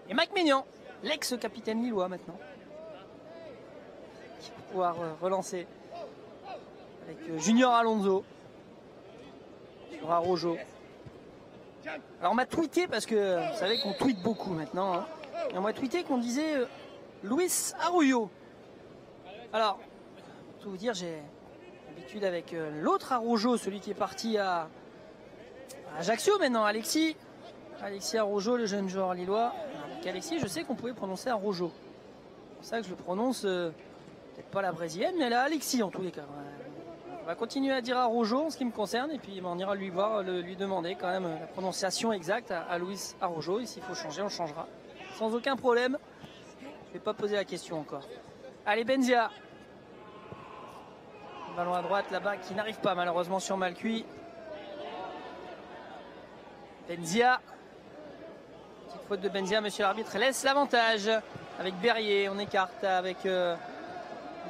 Et Mike Maignan, l'ex-capitaine lillois maintenant, qui va pouvoir relancer avec Junior Alonso. Sur Araujo. Alors on m'a tweeté, parce que vous savez qu'on tweete beaucoup maintenant, hein, et on m'a tweeté qu'on disait Luis Araujo. Alors, pour tout vous dire, j'ai l'habitude avec l'autre Araujo, celui qui est parti à Ajaccio maintenant, Alexis Araujo, le jeune joueur lillois. Avec Alexis, je sais qu'on pouvait prononcer Araujo. C'est pour ça que je le prononce, peut-être pas la brésilienne, mais la Alexis en tous les cas. On va continuer à dire Araujo en ce qui me concerne et puis on ira lui demander quand même la prononciation exacte à Luis Araujo. Et s'il faut changer, on changera. Sans aucun problème. Je ne vais pas poser la question encore. Allez, Benzia. Ballon à droite là-bas qui n'arrive pas malheureusement sur Malcuit. Benzia. Petite faute de Benzia, monsieur l'arbitre laisse l'avantage avec Berrier. On écarte avec les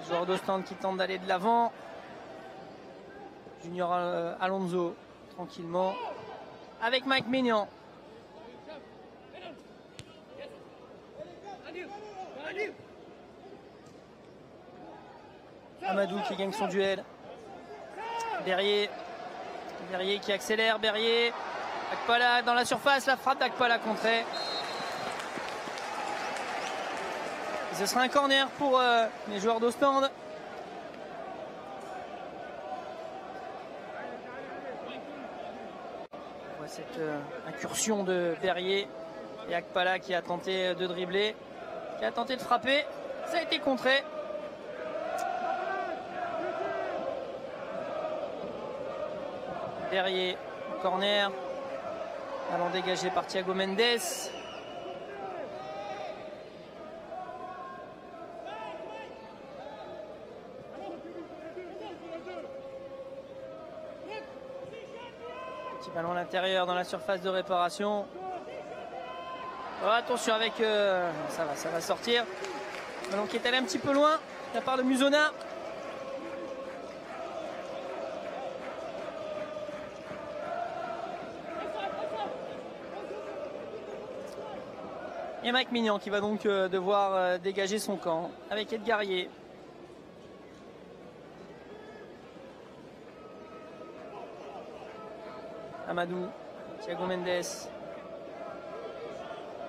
joueurs d'Ostende qui tentent d'aller de l'avant. Junior Alonso, tranquillement, avec Mike Maignan. Amadou qui gagne son duel. Berrier qui accélère, Berrier. Akpala dans la surface, la frappe d'Akpala contrée. Ce sera un corner pour les joueurs d'Ostende. Cette incursion de Berrier et Akpala qui a tenté de dribbler, qui a tenté de frapper, ça a été contré. Berrier, corner, ballon dégagé par Thiago Mendes. Petit ballon à l'intérieur dans la surface de réparation. Oh, attention avec... ça va sortir. Ballon qui est allé un petit peu loin de la part de Musona. Et Mike Mignan qui va donc devoir dégager son camp avec Edgarier. Amadou, Thiago Mendes,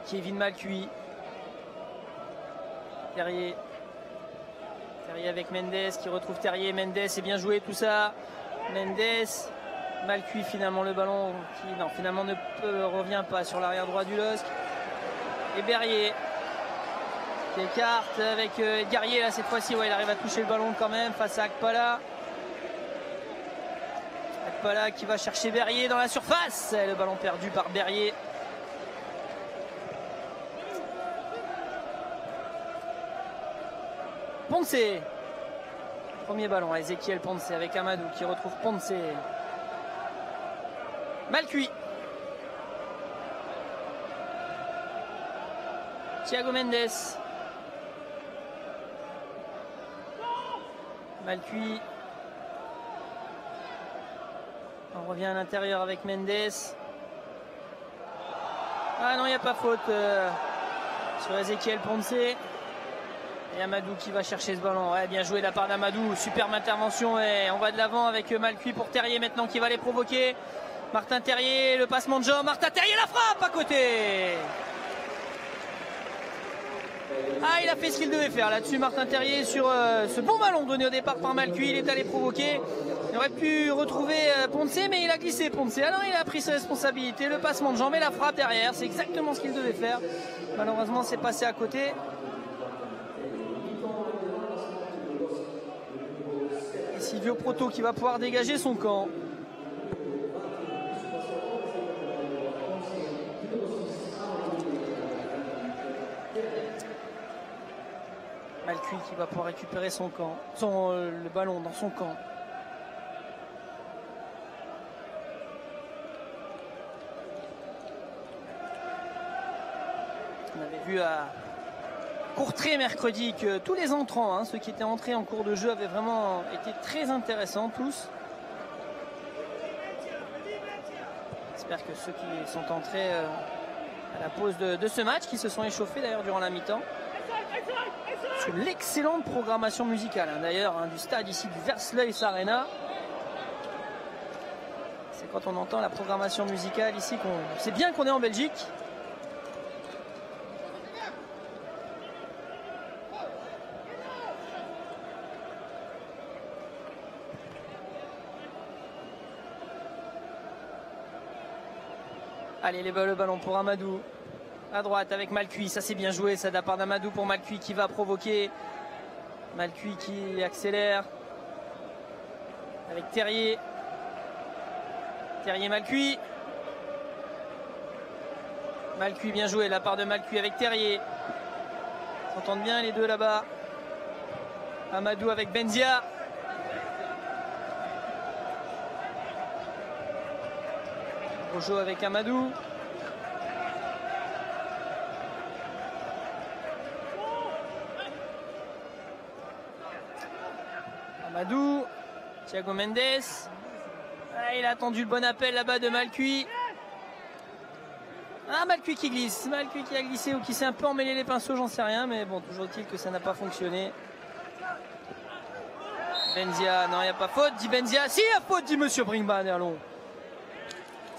Kevin Malcuit, Terrier avec Mendes qui retrouve Terrier, Mendes, c'est bien joué tout ça, Mendes, Malcuit finalement le ballon qui non, finalement ne revient pas sur l'arrière droit du LOSC. Et Berrier qui écarte avec Edgarier là cette fois-ci, ouais, il arrive à toucher le ballon quand même face à Akpala. Akpala qui va chercher Berrier dans la surface, le ballon perdu par Berrier. Ponce, premier ballon à Ezequiel Ponce avec Amadou qui retrouve Ponce. Malcuit. Thiago Mendes. Malcuit. On revient à l'intérieur avec Mendes. Ah non, il n'y a pas faute sur Ezequiel Ponce. Et Amadou qui va chercher ce ballon. Ouais, bien joué de la part d'Amadou. Superbe intervention. Et on va de l'avant avec Malcuit pour Terrier maintenant qui va les provoquer. Martin Terrier, le passement de jambe. Martin Terrier, la frappe à côté. Ah, il a fait ce qu'il devait faire là-dessus, Martin Terrier, sur ce bon ballon donné au départ par Malcuit. Il est allé provoquer. Il aurait pu retrouver Ponce, mais il a glissé Ponce. Alors il a pris ses responsabilités. Le passement de jambe et la frappe derrière. C'est exactement ce qu'il devait faire. Malheureusement, c'est passé à côté. Et Silvio Proto qui va pouvoir dégager son camp. Malcuit qui va pouvoir récupérer son camp, le ballon dans son camp. On avait vu à Courtrai mercredi que tous les entrants, ceux qui étaient entrés en cours de jeu, avaient vraiment été très intéressants tous. J'espère que ceux qui sont entrés à la pause de ce match, qui se sont échauffés d'ailleurs durant la mi-temps. Sur l'excellente programmation musicale d'ailleurs du stade ici du Versluis Arena. C'est quand on entend la programmation musicale ici qu'on sait bien qu'on est en Belgique. Allez, le ballon pour Amadou. À droite avec Malcuit, ça c'est bien joué, ça de la part d'Amadou pour Malcuit qui va provoquer. Malcuit qui accélère. Avec Terrier. Terrier Malcuit. Malcuit bien joué de la part de Malcuit avec Terrier. Ils s'entendent bien les deux là-bas. Amadou avec Benzia. Rojo avec Amadou. Amadou, Thiago Mendes. Ah, il a attendu le bon appel là-bas de Malcuit. Ah, Malcuit qui glisse. Malcuit qui a glissé ou qui s'est un peu emmêlé les pinceaux, j'en sais rien. Mais bon, toujours est-il que ça n'a pas fonctionné. Benzia, non, il n'y a pas faute, dit Benzia. Si, il y a faute, dit Monsieur Brinkman. Allons.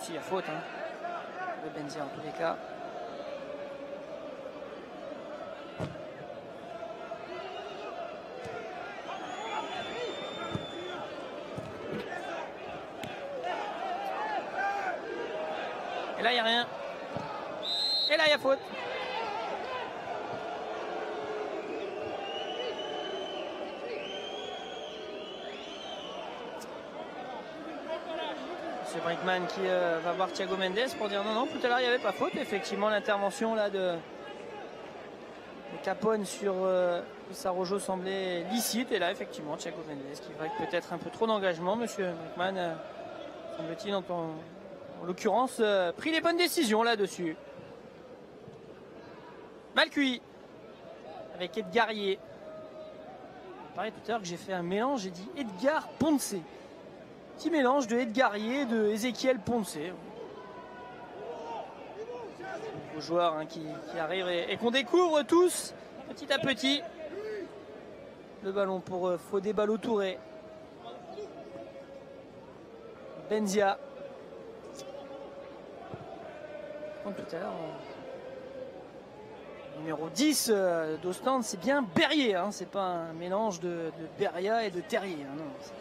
Si, il y a faute. De Benzia en tous les cas. Et là, il n'y a rien. Et là, il y a faute. C'est Brinkman qui va voir Thiago Mendes pour dire non, tout à l'heure, il n'y avait pas faute. Effectivement, l'intervention là de Capone sur Sarojo semblait licite. Et là, effectivement, Thiago Mendes qui va peut-être un peu trop d'engagement. Monsieur Brinkman, semble-t-il, en l'occurrence, pris les bonnes décisions là-dessus. Malcuit avec Edgarier. Pareil tout à l'heure que j'ai fait un mélange, j'ai dit Edgar Ponce. Petit mélange de Edgarier et de Ezequiel Ponce. Aux joueurs hein, qui arrivent et qu'on découvre tous petit à petit. Le ballon pour Fodé Ballo-Touré. Benzia. Comme tout à l'heure, numéro 10 d'Ostende, c'est bien Berrier. Hein, c'est pas un mélange de Beria et de Terrier. Hein, non, c'est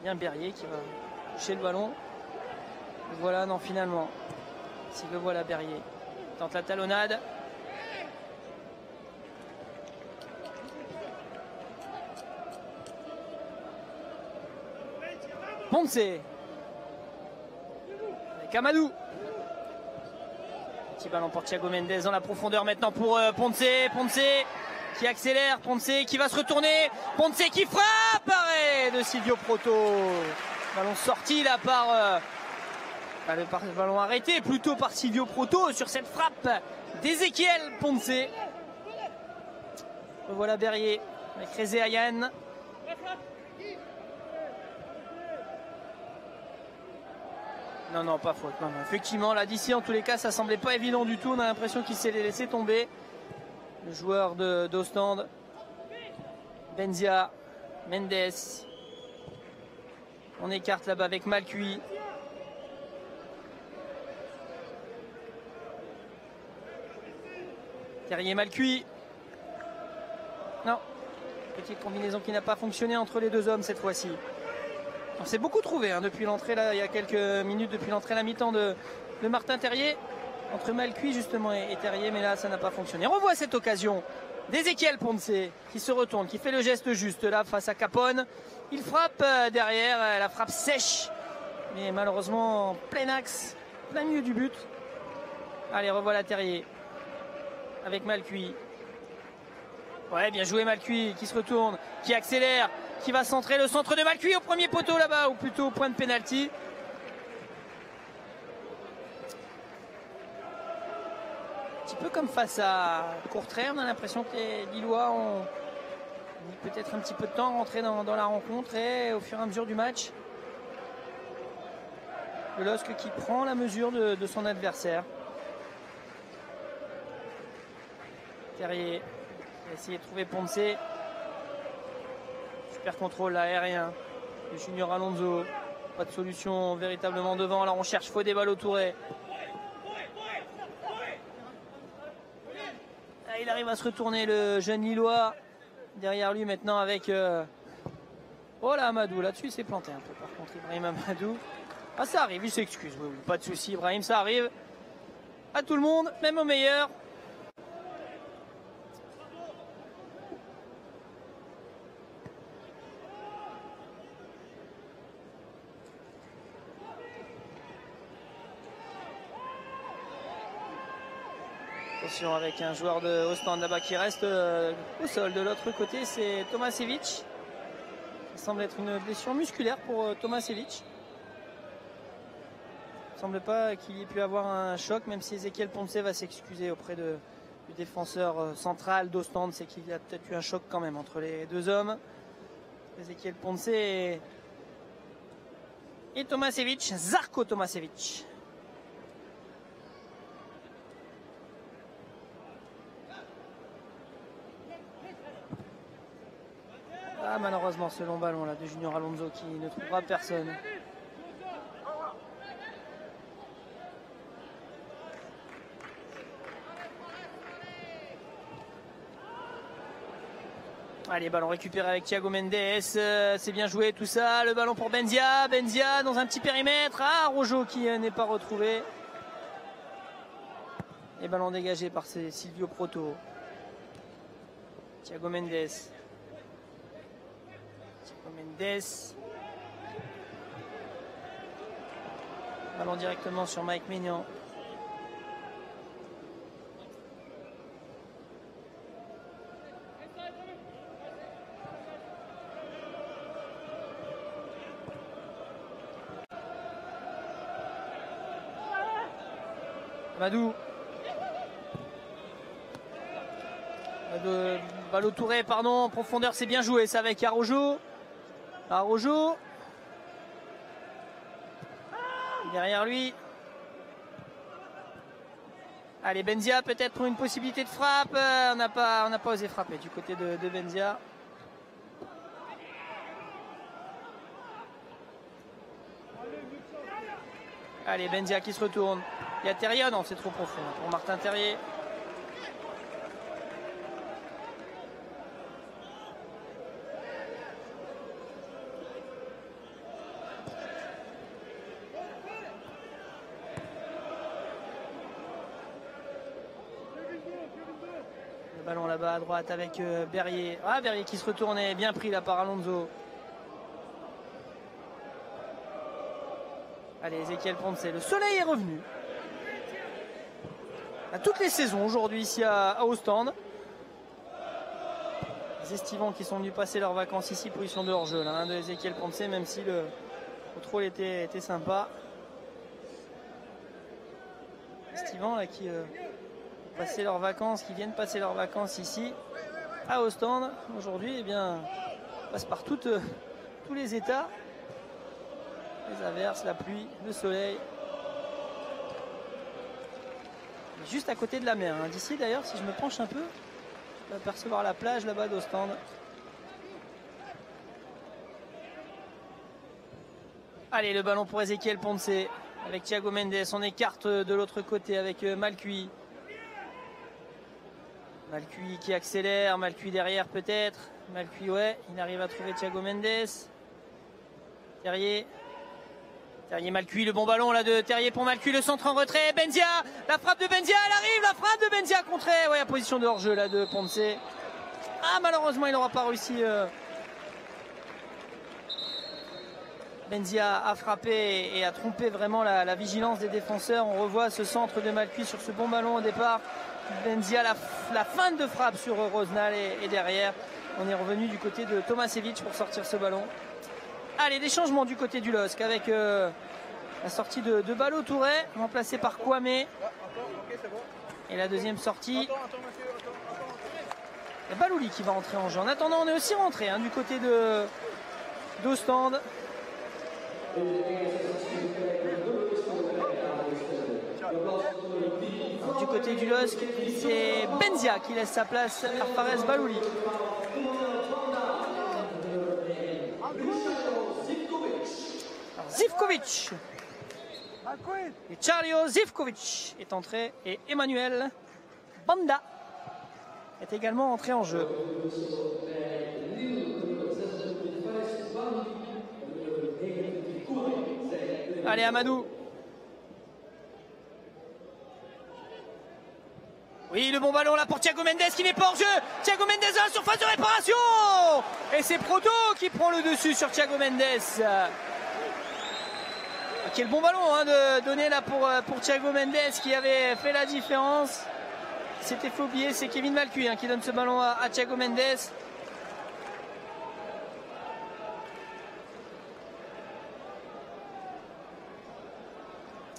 bien Berrier qui va toucher le ballon. Le voilà, non, finalement. Si le voilà, Berrier. Tente la talonnade. Ponce. Avec Amadou. Petit ballon pour Thiago Mendes dans la profondeur maintenant pour Ponce. Ponce qui accélère. Ponce qui va se retourner. Ponce qui frappe. Arrêt de Silvio Proto. Ballon sorti là par... le ballon arrêté plutôt par Silvio Proto sur cette frappe d'Ezequiel Ponce. Voilà Berrier avec Rezé Ayan. Non, pas faute. Non. Effectivement, là d'ici, en tous les cas, ça semblait pas évident du tout. On a l'impression qu'il s'est laissé tomber. Le joueur d'Ostende. Benzia, Mendes. On écarte là-bas avec Malcuit. Terrier mal cuit. Non. Petite combinaison qui n'a pas fonctionné entre les deux hommes cette fois-ci. On s'est beaucoup trouvé hein, depuis l'entrée là, il y a quelques minutes, depuis l'entrée à la mi-temps de Martin Terrier. Entre Malcuit justement et Terrier, mais là ça n'a pas fonctionné. On revoit cette occasion d'Ezequiel Ponce qui se retourne, qui fait le geste juste là face à Capone. Il frappe derrière, la frappe sèche. Mais malheureusement en plein axe, plein milieu du but. Allez, revoilà Terrier. Avec Malcuit. Ouais, bien joué Malcuit qui se retourne, qui accélère, qui va centrer le centre de Malcuit au premier poteau là-bas, ou plutôt au point de pénalty. Un petit peu comme face à Courtrai, on a l'impression que les Lillois ont mis peut-être un petit peu de temps à rentrer dans la rencontre et au fur et à mesure du match, le LOSC qui prend la mesure de son adversaire. Terrier va essayer de trouver Ponce. Super contrôle aérien de Junior Alonso. Pas de solution véritablement devant. Alors on cherche Fodé Ballo-Touré. Il arrive à se retourner le jeune Lillois. Derrière lui maintenant avec... Oh là Amadou, là-dessus il s'est planté un peu par contre Ibrahim Amadou. Ah ça arrive, il s'excuse, oui, pas de souci Ibrahim, ça arrive à tout le monde, même au meilleur. Attention avec un joueur de Ostende là-bas qui reste au sol. De l'autre côté, c'est Tomasevic. Ça semble être une blessure musculaire pour Tomasevic. Il ne semble pas qu'il ait pu avoir un choc, même si Ezequiel Ponce va s'excuser auprès du défenseur central d'Ostende. C'est qu'il y a peut-être eu un choc quand même entre les deux hommes. Ezequiel Ponce et Tomasevic, Žarko Tomasevic. Ah, malheureusement ce long ballon là de Junior Alonso qui ne trouvera personne. Allez, ballon récupéré avec Thiago Mendes, c'est bien joué tout ça, le ballon pour Benzia, Benzia dans un petit périmètre, ah Rojo qui n'est pas retrouvé. Et ballon dégagé par Silvio Proto. Thiago Mendes. Ballon directement sur Mike Maignan. Amadou. Ballo-Touré, pardon, en profondeur, c'est bien joué ça avec Araujo. Araujo. Derrière lui. Allez, Benzia peut-être pour une possibilité de frappe. On n'a pas osé frapper du côté de Benzia. Allez, Benzia qui se retourne. Il y a Terrier, non, c'est trop profond pour Martin Terrier. Le ballon là-bas à droite avec Berrier. Ah, Berrier qui se retournait, bien pris là par Alonso. Allez, Ezequiel Ponce, le soleil est revenu. À toutes les saisons aujourd'hui ici à Ostende. Les estivants qui sont venus passer leurs vacances ici, position de hors-jeu là, hein, de Ezequiel Ponce, même si le contrôle était sympa. Les estivants là qui passaient leurs vacances, qui viennent passer leurs vacances ici à Ostende aujourd'hui, eh bien, passent par tous les états. Les averses, la pluie, le soleil. Juste à côté de la mer. Hein. D'ici d'ailleurs, si je me penche un peu, je peux apercevoir la plage là-bas d'Ostende. Allez, le ballon pour Ezequiel Ponce avec Thiago Mendes. On écarte de l'autre côté avec Malcuit. Malcuit qui accélère, Malcuit derrière peut-être. Malcuit, ouais, il arrive à trouver Thiago Mendes. Terrier. Terrier Malcuit, le bon ballon là de Terrier pour Malcuit, le centre en retrait, Benzia, la frappe de Benzia, elle arrive, la frappe de Benzia contrée, ouais, la position de hors-jeu là de Ponce. Ah, malheureusement il n'aura pas réussi. Benzia a frappé et a trompé vraiment la vigilance des défenseurs. On revoit ce centre de Malcuit sur ce bon ballon au départ. Benzia, la feinte de frappe sur Rosenal et derrière, on est revenu du côté de Tomasevic pour sortir ce ballon. Allez, des changements du côté du LOSC avec la sortie de Ballo-Touré, remplacé par Kwame. Et la deuxième sortie, c'est Balouli qui va entrer en jeu. En attendant, on est aussi rentré hein, du côté d'Ostende. Du côté du LOSC, c'est Benzia qui laisse sa place à Fares Balouli. Zivkovic et Charlio Zivkovic est entré et Emmanuel Banda est également entré en jeu. Allez, Amadou. Oui, le bon ballon là pour Thiago Mendes qui n'est pas hors jeu. Thiago Mendes à la surface de réparation. Et c'est Proto qui prend le dessus sur Thiago Mendes. Quel bon ballon hein, de donner là pour Thiago Mendes qui avait fait la différence. C'était fait oublier, c'est Kevin Malcuit hein, qui donne ce ballon à Thiago Mendes.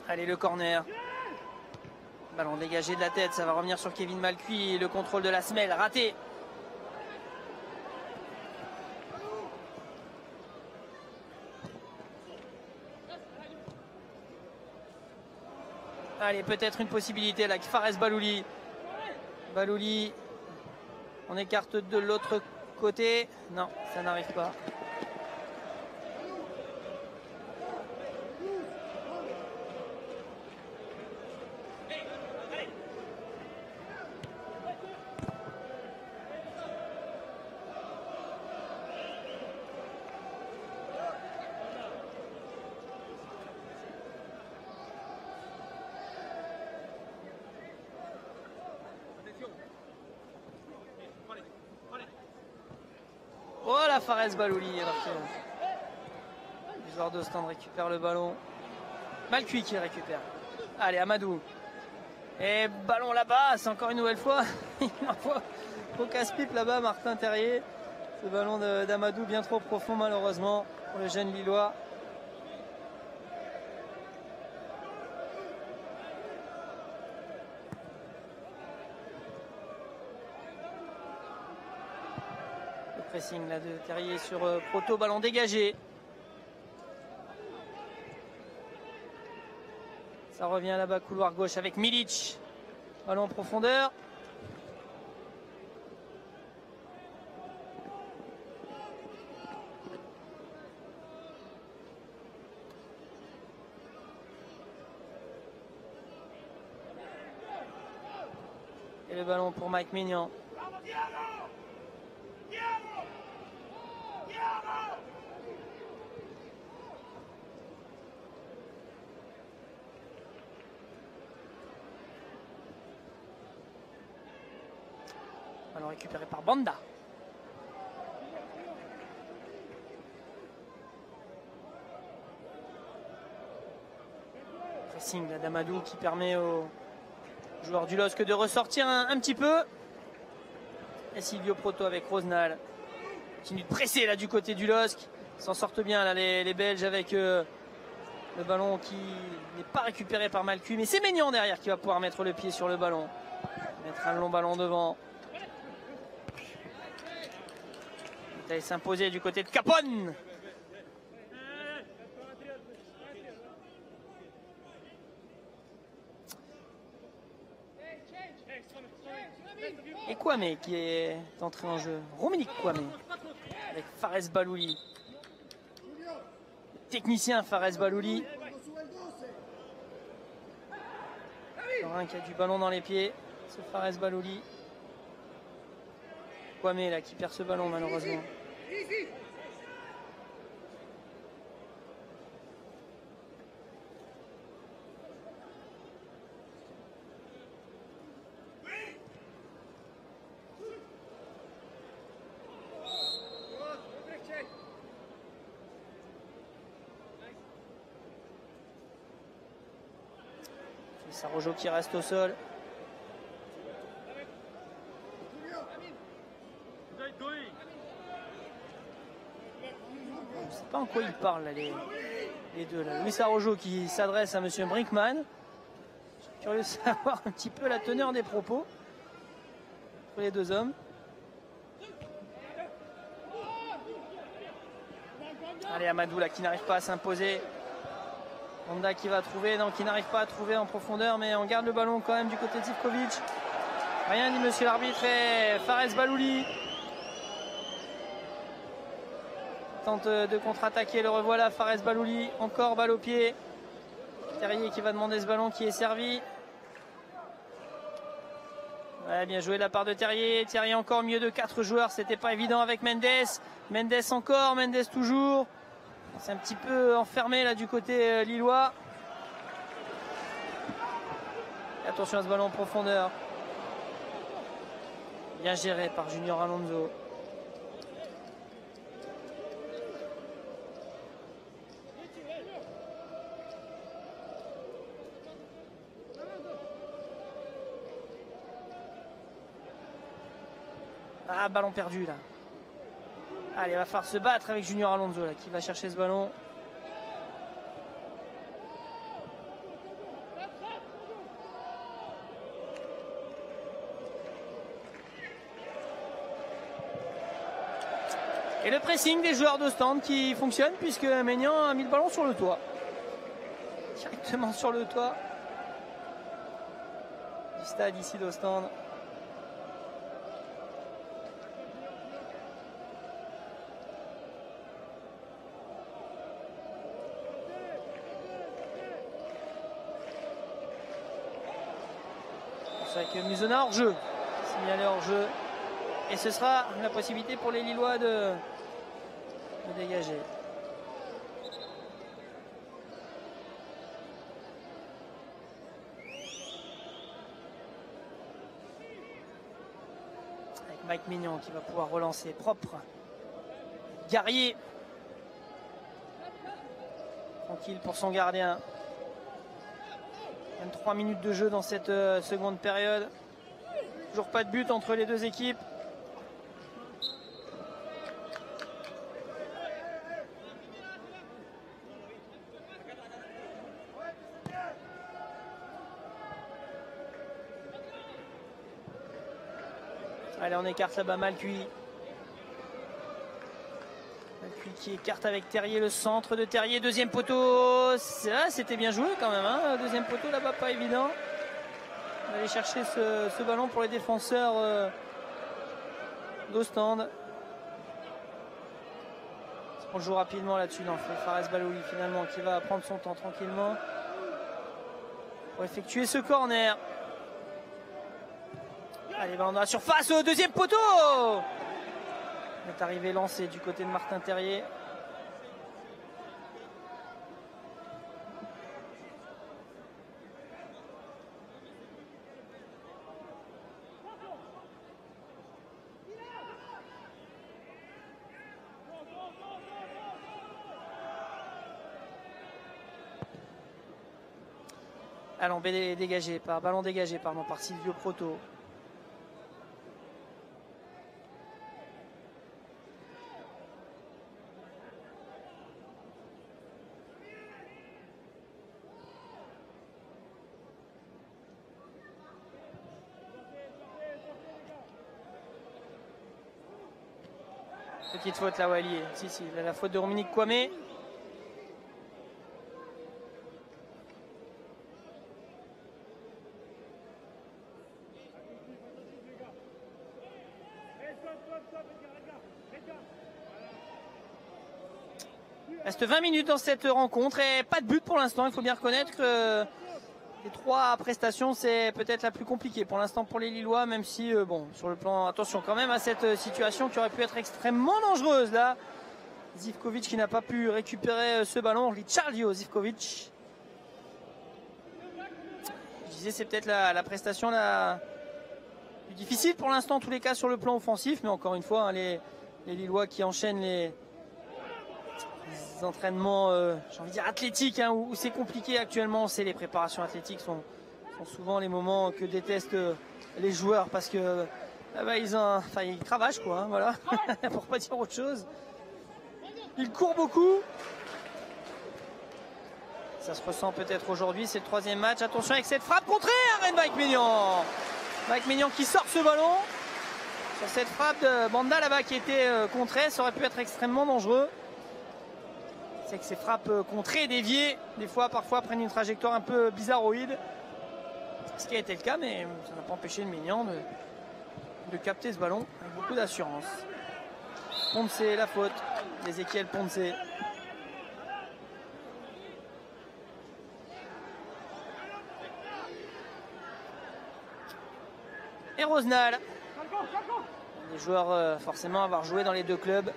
Allez, le corner. Ballon dégagé de la tête, ça va revenir sur Kevin Malcuit. Le contrôle de la semelle, raté. Allez, peut-être une possibilité avec Fares Balouli. Balouli, on écarte de l'autre côté. Non, ça n'arrive pas. Voilà Fares Balouli. Alors que le joueur d'Ostende récupère le ballon. Malcuit qui récupère. Allez, Amadou. Et ballon là-bas, c'est encore une nouvelle fois. Il envoie au casse-pipe là-bas, Martin Terrier. Ce ballon d'Amadou bien trop profond malheureusement pour le jeune Lillois. Le pressing là de Terrier sur Proto, ballon dégagé. Ça revient là-bas, couloir gauche avec Milic. Ballon en profondeur. Et le ballon pour Mike Maignan. Ballon récupéré par Banda. Pressing d'Amadou qui permet aux joueurs du LOSC de ressortir un petit peu. Et Silvio Proto avec Rosenal. Continue de presser là du côté du LOSC. S'en sortent bien là les Belges avec le ballon qui n'est pas récupéré par Malcu. Mais c'est Maignan derrière qui va pouvoir mettre le pied sur le ballon. Mettre un long ballon devant. Il va s'imposer du côté de Capone. Et Kwame qui est entré en jeu. Rominic Kwame avec Fares Balouli. Technicien Fares Balouli. Un qui a du ballon dans les pieds. C'est Fares Balouli. Kwame là qui perd ce ballon malheureusement. Sarojo qui reste au sol. Je ne sais pas en quoi ils parlent là, les deux. Là. Luis Sarojo qui s'adresse à Monsieur Brinkman. Je suis curieux de savoir un petit peu la teneur des propos entre les deux hommes. Allez, Amadou là qui n'arrive pas à s'imposer. Honda qui va trouver, non, qui n'arrive pas à trouver en profondeur, mais on garde le ballon quand même du côté de Zivkovic. Rien dit monsieur l'arbitre et Fares Balouli tente de contre-attaquer, le revoilà Fares Balouli, encore balle au pied. Terrier qui va demander ce ballon qui est servi. Ouais, bien joué de la part de Terrier. Terrier encore mieux de 4 joueurs, c'était pas évident avec Mendes. Mendes encore, Mendes toujours. C'est un petit peu enfermé là du côté lillois. Et attention à ce ballon en profondeur. Bien géré par Junior Alonso. Ah, ballon perdu là. Allez, il va falloir se battre avec Junior Alonso là, qui va chercher ce ballon. Et le pressing des joueurs d'Ostende qui fonctionne puisque Maignan a mis le ballon sur le toit. Directement sur le toit du stade ici d'Ostende. Avec Musona hors jeu, signalé hors jeu, et ce sera la possibilité pour les Lillois de dégager. Avec Mike Maignan qui va pouvoir relancer propre. Guerrier, tranquille pour son gardien. 23 minutes de jeu dans cette seconde période. Toujours pas de but entre les deux équipes. Allez, on écarte là-bas Malcuit. Malcuit qui écarte avec Terrier, le centre de Terrier, deuxième poteau. C'était bien joué quand même, hein. Deuxième poteau là-bas, pas évident. On va aller chercher ce ballon pour les défenseurs d'Ostende. On joue rapidement là-dessus. Non, c'est Fares Balouli finalement qui va prendre son temps tranquillement pour effectuer ce corner. Allez, ballon dans la surface au deuxième poteau. On est arrivé lancé du côté de Martin Terrier. Ballon dégagé par Silvio Proto. Petite faute là, Wally. Si, la faute de Dominique Kwame. Reste 20 minutes dans cette rencontre et pas de but pour l'instant. Il faut bien reconnaître que les 3 prestations, c'est peut-être la plus compliquée pour l'instant pour les Lillois, même si, bon, sur le plan, attention quand même à cette situation qui aurait pu être extrêmement dangereuse là. Zivkovic qui n'a pas pu récupérer ce ballon. Lichardio Zivkovic. Je disais, c'est peut-être la prestation la plus difficile pour l'instant, en tous les cas, sur le plan offensif. Mais encore une fois, hein, les Lillois qui enchaînent les entraînements, j'ai envie de dire athlétiques, hein, où c'est compliqué actuellement. C'est les préparations athlétiques sont souvent les moments que détestent les joueurs parce que ils cravachent quoi, hein, voilà, pour pas dire autre chose. Ils courent beaucoup. Ça se ressent peut-être aujourd'hui, c'est le 3e match. Attention avec cette frappe contrée, Mike Maignan. Mike Maignan qui sort ce ballon. Sur cette frappe de Banda là-bas qui était contrée, ça aurait pu être extrêmement dangereux. C'est que ces frappes contrées, déviées, des fois, parfois prennent une trajectoire un peu bizarroïde. Ce qui a été le cas, mais ça n'a pas empêché le Maignan de capter ce ballon avec beaucoup d'assurance. Ponce, la faute d'Ezequiel Ponce. Et Rosenal. Les joueurs forcément avoir joué dans les 2 clubs.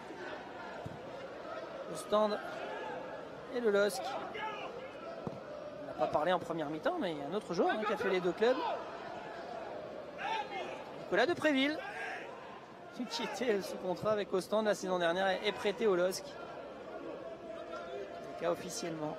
Ostende et le LOSC. On n'a pas parlé en première mi-temps, mais il y a un autre joueur qui a fait les 2 clubs. Nicolas Depréville, qui était sous contrat avec Ostende la saison dernière, est prêté au LOSC. C'est le cas officiellement.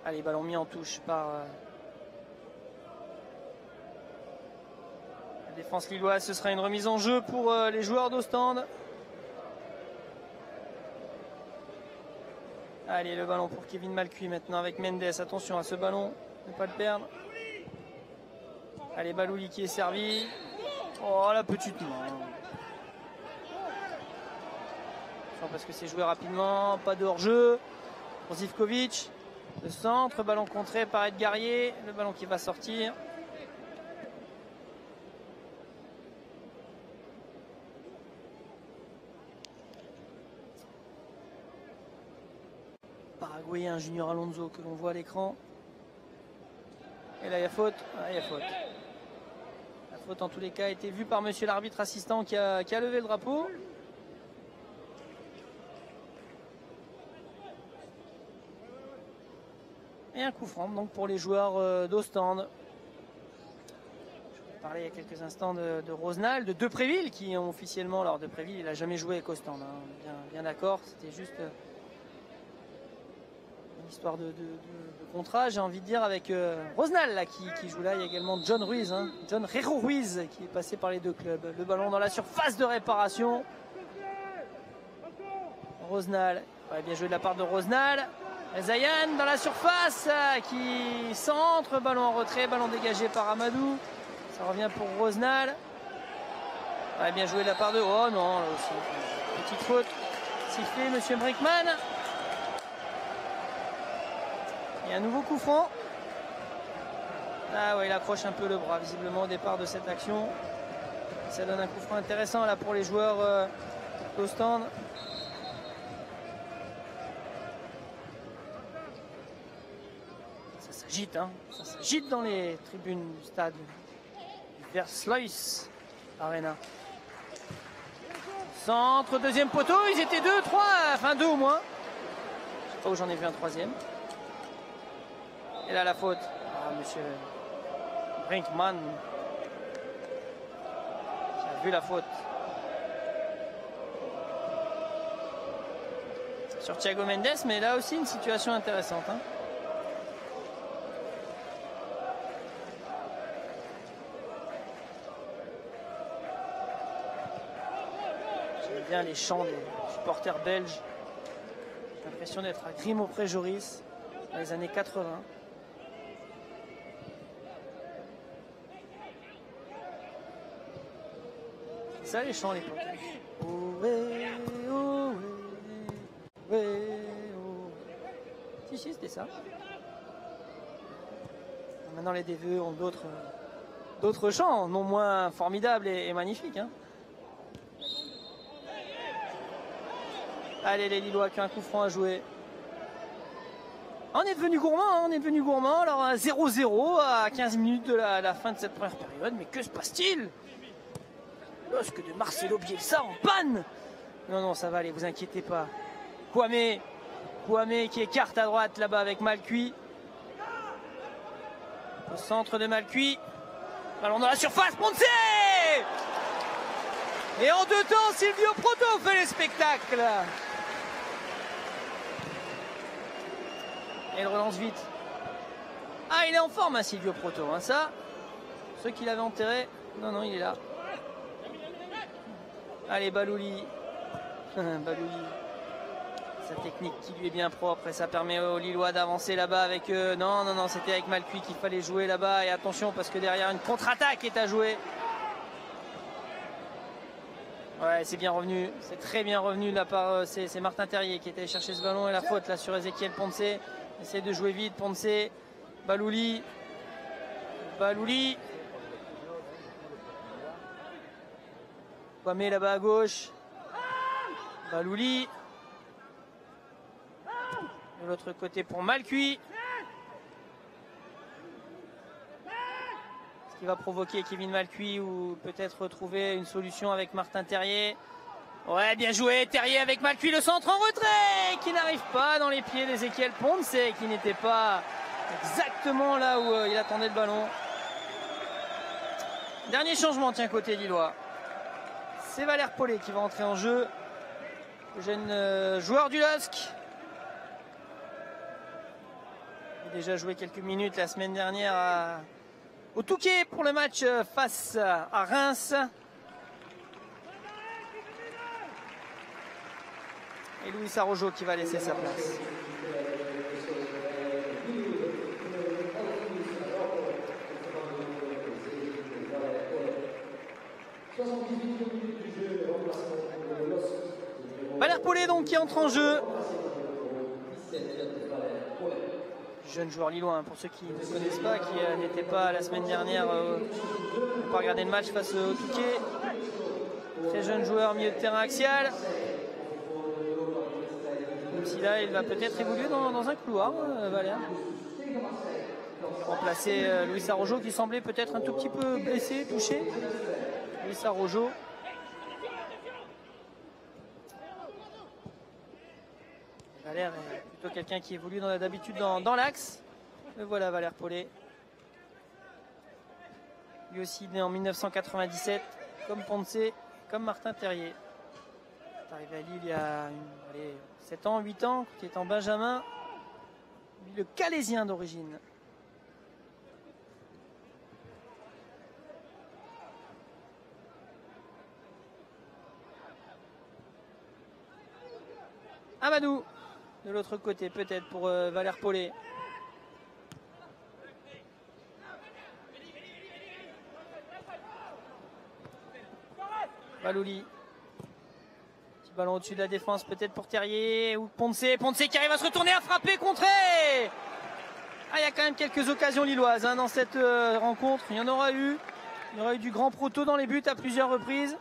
Allez, ballon mis en touche par la défense lilloise. Ce sera une remise en jeu pour les joueurs d'Ostende. Allez, le ballon pour Kevin Malcuit maintenant avec Mendes. Attention à ce ballon, ne pas le perdre. Allez, Balouli qui est servi. Oh, la petite main. Parce que c'est joué rapidement, pas de hors-jeu pour Zivkovic. Le centre, ballon contré par Edgarier, le ballon qui va sortir. Paraguayen Junior Alonso que l'on voit à l'écran. Et là il y a faute. Ah, il y a faute. La faute en tous les cas a été vue par monsieur l'arbitre assistant qui a levé le drapeau. Et un coup franc donc pour les joueurs d'Ostende. Je parlais il y a quelques instants de Rosenal, de Depréville qui ont officiellement, alors Depréville il n'a jamais joué avec Ostende, hein, bien d'accord, c'était juste une histoire de contrat, j'ai envie de dire, avec Rosenal là, qui joue là. Il y a également John Ruiz, hein, John Rero Ruiz qui est passé par les 2 clubs. Le ballon dans la surface de réparation. Rosenal, ouais, bien joué de la part de Rosenal. Zayan dans la surface qui centre, ballon en retrait, ballon dégagé par Amadou. Ça revient pour Rosenal. Ouais, bien joué de la part de... Oh non, là aussi. Petite faute. Sifflé, monsieur Brinkman. Et un nouveau coup franc. Ah ouais, il accroche un peu le bras visiblement au départ de cette action. Ça donne un coup franc intéressant là pour les joueurs d'Ostende. Ça s'agite, hein. Ça s'agite dans les tribunes du stade Versluis Arena. Centre, deuxième poteau, ils étaient 2, 3, enfin 2 au moins. Je sais pas où j'en ai vu un troisième. Et là la faute. Ah, monsieur Brinkman qui a vu la faute. Sur Thiago Mendes, mais là aussi une situation intéressante. Hein. J'aime bien les chants des supporters belges. J'ai l'impression d'être à Grimaud-Pré-Joris dans les années 80. C'est ça les chants à l'époque. Si, c'était ça. Maintenant les DVE ont d'autres chants, non moins formidables et magnifiques. Hein. Allez les Lillois qui ont un coup franc à jouer. On est devenu gourmand, hein, on est devenu gourmand. Alors 0-0 à 15 minutes de la fin de cette première période. Mais que se passe-t-il? Lorsque de Marcelo Bielsa en panne. Non, ça va aller, vous inquiétez pas. Kwame qui écarte à droite là-bas avec Malcuit. Au centre de Malcuit. Ballon dans la surface, Ponce. Et en 2 temps, Silvio Proto fait le spectacle. Et il relance vite. Ah, il est en forme, hein, Silvio Proto. Hein, ça, ceux qui l'avaient enterré, non, il est là. Allez, Balouli. Balouli. Sa technique qui lui est bien propre et ça permet aux Lillois d'avancer là-bas avec eux. Non, c'était avec Malcuit qu'il fallait jouer là-bas. Et attention parce que derrière une contre-attaque est à jouer. Ouais, c'est bien revenu. C'est très bien revenu de la part. C'est Martin Terrier qui était allé chercher ce ballon et la faute là sur Ezequiel Ponce. Essaie de jouer vite, Ponce. Balouli. Kwame là-bas à gauche. Balouli. De l'autre côté pour Malcuit. Ce qui va provoquer Kevin Malcuit ou peut-être retrouver une solution avec Martin Terrier. Ouais, bien joué, Terrier avec Malcuit, le centre en retrait qui n'arrive pas dans les pieds d'Ezequiel Ponce, qui n'était pas exactement là où il attendait le ballon. Dernier changement, tiens, côté lillois. C'est Valère Paulet qui va entrer en jeu. Le jeune joueur du LOSC. Il a déjà joué quelques minutes la semaine dernière au Touquet pour le match face à Reims. Et Louis Arrojo qui va laisser sa place. Valère Paulet donc qui entre en jeu. Jeune joueur lillois, hein, pour ceux qui ne connaissent pas, qui n'étaient pas la semaine dernière pour regarder le match face au Touquet. Très jeune joueur milieu de terrain axial. Même si là il va peut-être évoluer dans un couloir, Valère. Remplacer Louis Arrojo qui semblait peut-être un tout petit peu blessé, touché. Louis Arrojo. Valère est plutôt quelqu'un qui évolue d'habitude dans l'axe. Le voilà Valère Paulet. Lui aussi né en 1997, comme Ponce, comme Martin Terrier. Il est arrivé à Lille il y a 7 ans, 8 ans, qui est en Benjamin. Lui, le Calaisien d'origine. Amadou. de l'autre côté, peut-être pour Valère Paulet. Balouli. Petit ballon au-dessus de la défense, peut-être pour Terrier ou Ponce. Ponce qui arrive à se retourner, à frapper, contrer. Ah, il y a quand même quelques occasions lilloises dans cette rencontre. Il y en aura eu. Il y aura eu du grand proto dans les buts à plusieurs reprises.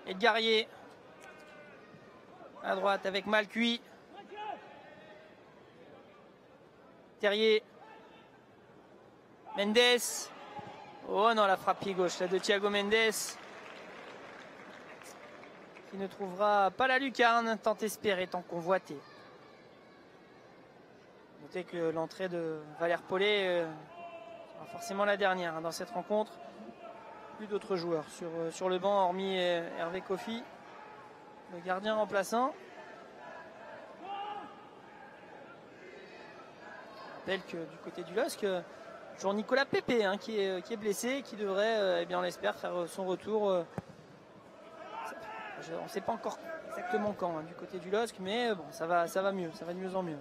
Edgarier à droite avec Malcuit. Terrier. Mendes. Oh non, la frappe pied gauche là, de Thiago Mendes. Qui ne trouvera pas la lucarne, tant espéré, tant convoité. Notez que l'entrée de Valère Paulet sera forcément la dernière dans cette rencontre. Plus d'autres joueurs sur le banc, hormis Hervé Kofi, le gardien remplaçant. Je rappelle que du côté du LOSC, toujours Nicolas Pépé qui est blessé et qui devrait, on l'espère, faire son retour. On ne sait pas encore exactement quand du côté du LOSC, mais bon, ça va mieux, ça va de mieux en mieux.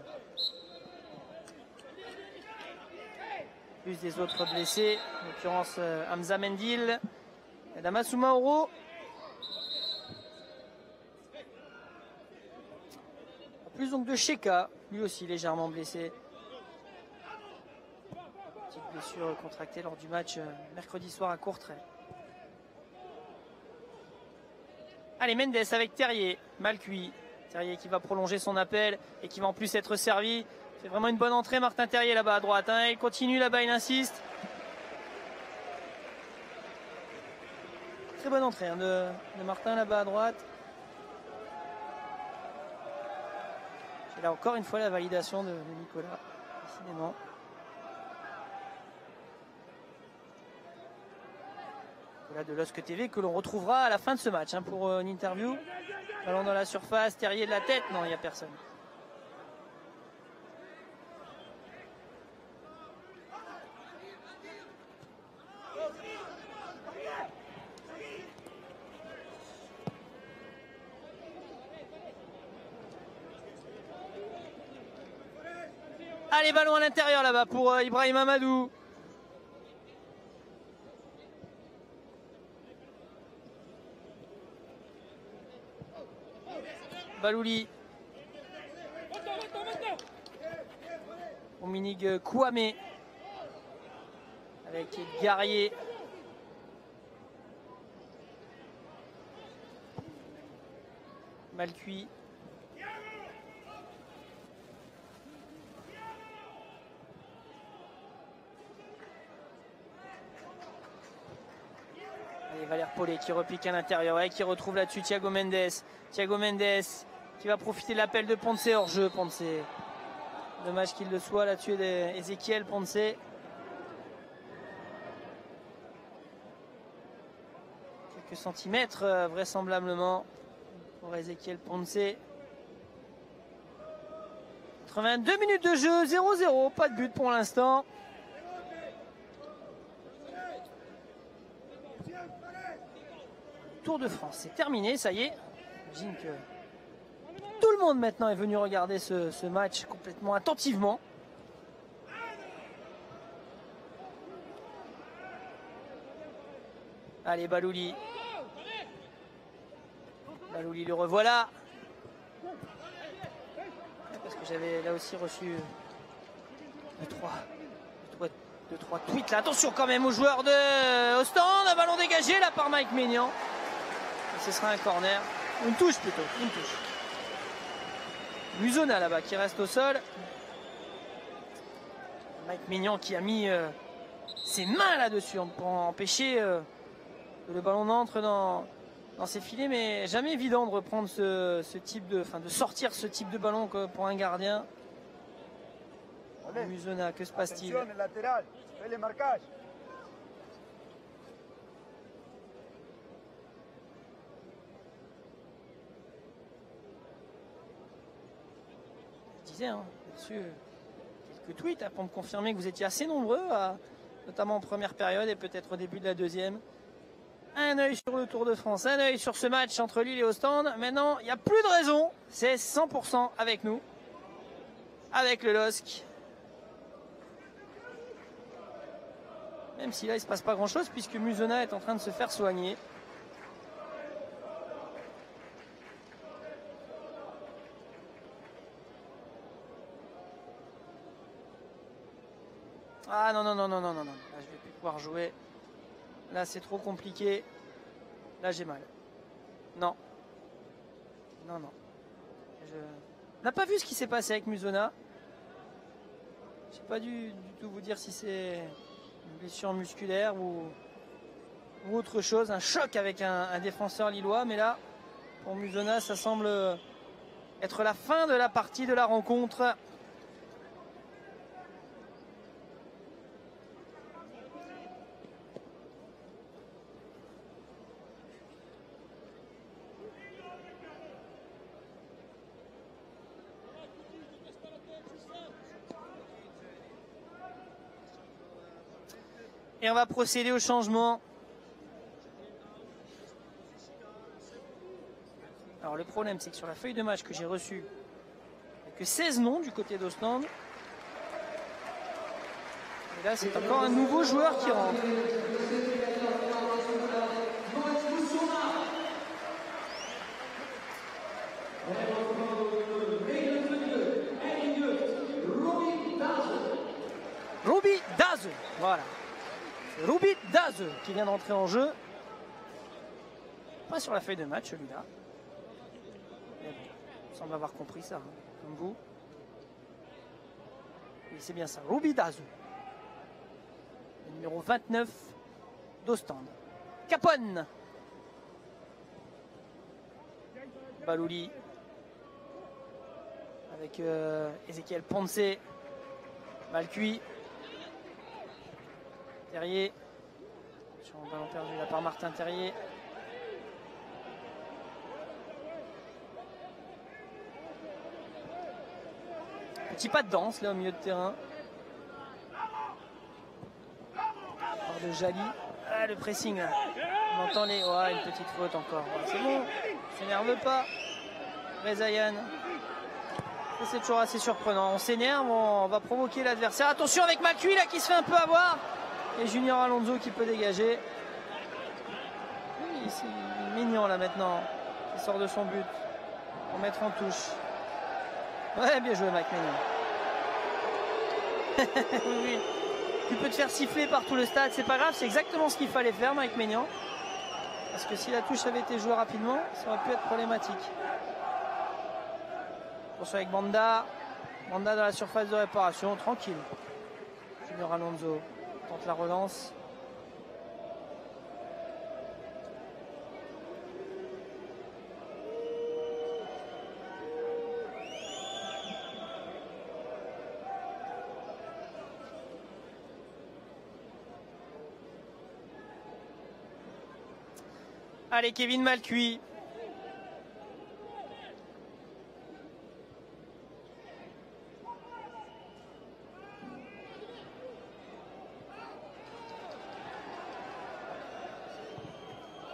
Plus des autres blessés, en l'occurrence Hamza Mendil, Damaso Mauro. Plus donc de Cheka, lui aussi légèrement blessé. Petite blessure contractée lors du match mercredi soir à Courtrai. Allez, Mendes avec Terrier, mal cuit. Terrier qui va prolonger son appel et qui va en plus être servi. C'est vraiment une bonne entrée, Martin Terrier là-bas à droite. Il continue là-bas, il insiste. Très bonne entrée de Martin là-bas à droite. J'ai là encore une fois la validation de Nicolas, décidément. Voilà de LOSC TV que l'on retrouvera à la fin de ce match pour une interview. Ballon dans la surface, Terrier de la tête, non, il n'y a personne. Allez, ballon à l'intérieur là-bas pour Ibrahim Amadou. Balouli. Dominique Kouamé. Avec Guerrier. Mal cuit. Allez, Valère Paulet qui repique à l'intérieur et qui retrouve là-dessus Thiago Mendes. Thiago Mendes qui va profiter de l'appel de Ponce hors jeu. Ponce. Dommage qu'il le soit là-dessus d'Ezequiel Ponce. Quelques centimètres vraisemblablement pour Ezequiel Ponce. 82 minutes de jeu, 0-0, pas de but pour l'instant. Tour de France, c'est terminé, ça y est. J'imagine que tout le monde maintenant est venu regarder ce match complètement attentivement. Allez, Balouli. Balouli, le revoilà. Parce que j'avais là aussi reçu 2-3 tweets. Là. Attention quand même aux joueurs de Ostende. Un ballon dégagé là par Mike Maignan. Et ce sera un corner. Une touche plutôt. Une touche. Musona là-bas qui reste au sol. Mike Maignan qui a mis ses mains là-dessus pour empêcher que le ballon n'entre dans ses filets, mais jamais évident de reprendre ce type de sortir ce type de ballon pour un gardien. Musona, que se passe-t-il? Je disais, là-dessus, quelques tweets pour me confirmer que vous étiez assez nombreux, notamment en première période et peut-être au début de la deuxième. Un œil sur le Tour de France, un œil sur ce match entre Lille et Ostende. Maintenant, il n'y a plus de raison. C'est 100% avec nous. Avec le LOSC. Même si là, il ne se passe pas grand-chose puisque Musona est en train de se faire soigner. Ah non, non, non, non, non, non, non. Là, je vais plus pouvoir jouer. Là, c'est trop compliqué. Là, j'ai mal. Non. Non, non. On n'a pas vu ce qui s'est passé avec Musona. Je sais pas du tout vous dire si c'est une blessure musculaire ou autre chose. Un choc avec un défenseur lillois. Mais là, pour Musona, ça semble être la fin de la partie de la rencontre. Et on va procéder au changement. Alors le problème, c'est que sur la feuille de match que j'ai reçue, il n'y a que 16 noms du côté d'Ostende. Et là, c'est encore un nouveau joueur qui rentre. Ruby Daz, voilà. Ruby Daz qui vient d'entrer en jeu. Pas sur la feuille de match celui-là. Mais bon, on semble avoir compris ça, hein, comme vous. Oui, c'est bien ça, Ruby Daz. Le numéro 29 d'Ostende. Capone. Balouli. Avec Ezequiel Ponce. Mal cuit. Terrier. Sur un ballon perdu là par Martin Terrier. Petit pas de danse là au milieu de terrain. Part de Jali. Ah, le pressing là. On entend les. Oh, une petite faute encore. C'est bon. S'énerve pas. Rezaïan. C'est toujours assez surprenant. On s'énerve, on va provoquer l'adversaire. Attention avec Macui là qui se fait un peu avoir. Et Junior Alonso qui peut dégager. Oui, c'est mignon là maintenant. Il sort de son but. Pour mettre en touche. Ouais, bien joué Mike Maignan. Oui. Tu peux te faire siffler par tout le stade. C'est pas grave, c'est exactement ce qu'il fallait faire Mike Maignan. Parce que si la touche avait été jouée rapidement, ça aurait pu être problématique. Attention avec Banda. Banda dans la surface de réparation. Tranquille. Junior Alonso tente la relance. Allez, Kevin Malcuit.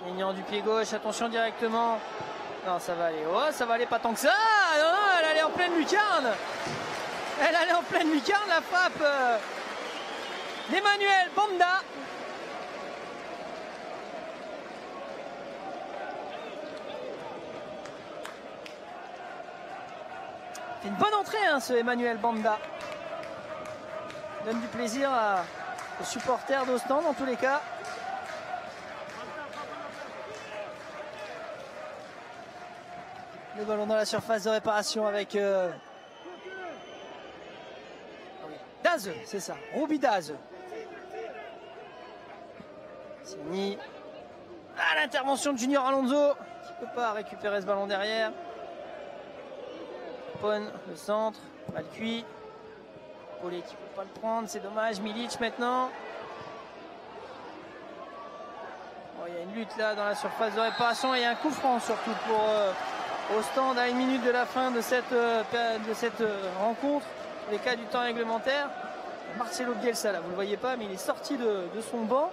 Maignan du pied gauche, attention directement. Non, ça va aller. Oh, ça va aller pas tant que ça. Non, non, elle allait en pleine lucarne. Elle allait en pleine lucarne, la frappe d'Emmanuel Banda. C'est une bonne entrée, hein, ce Emmanuel Banda. Donne du plaisir aux supporters d'Ostende, en tous les cas. Le ballon dans la surface de réparation avec Daz, c'est ça, Ruby Daz. Signy. Ah, l'intervention de Junior Alonso qui ne peut pas récupérer ce ballon derrière. Pone, le centre, mal cuit. Paulet qui ne peut pas le prendre, c'est dommage. Milic maintenant. Bon, il y a une lutte là dans la surface de réparation et il y a un coup franc surtout pour Ostende à 1 minute de la fin de cette rencontre. Les cas du temps réglementaire. Marcelo Bielsa là, vous ne le voyez pas, mais il est sorti de son banc.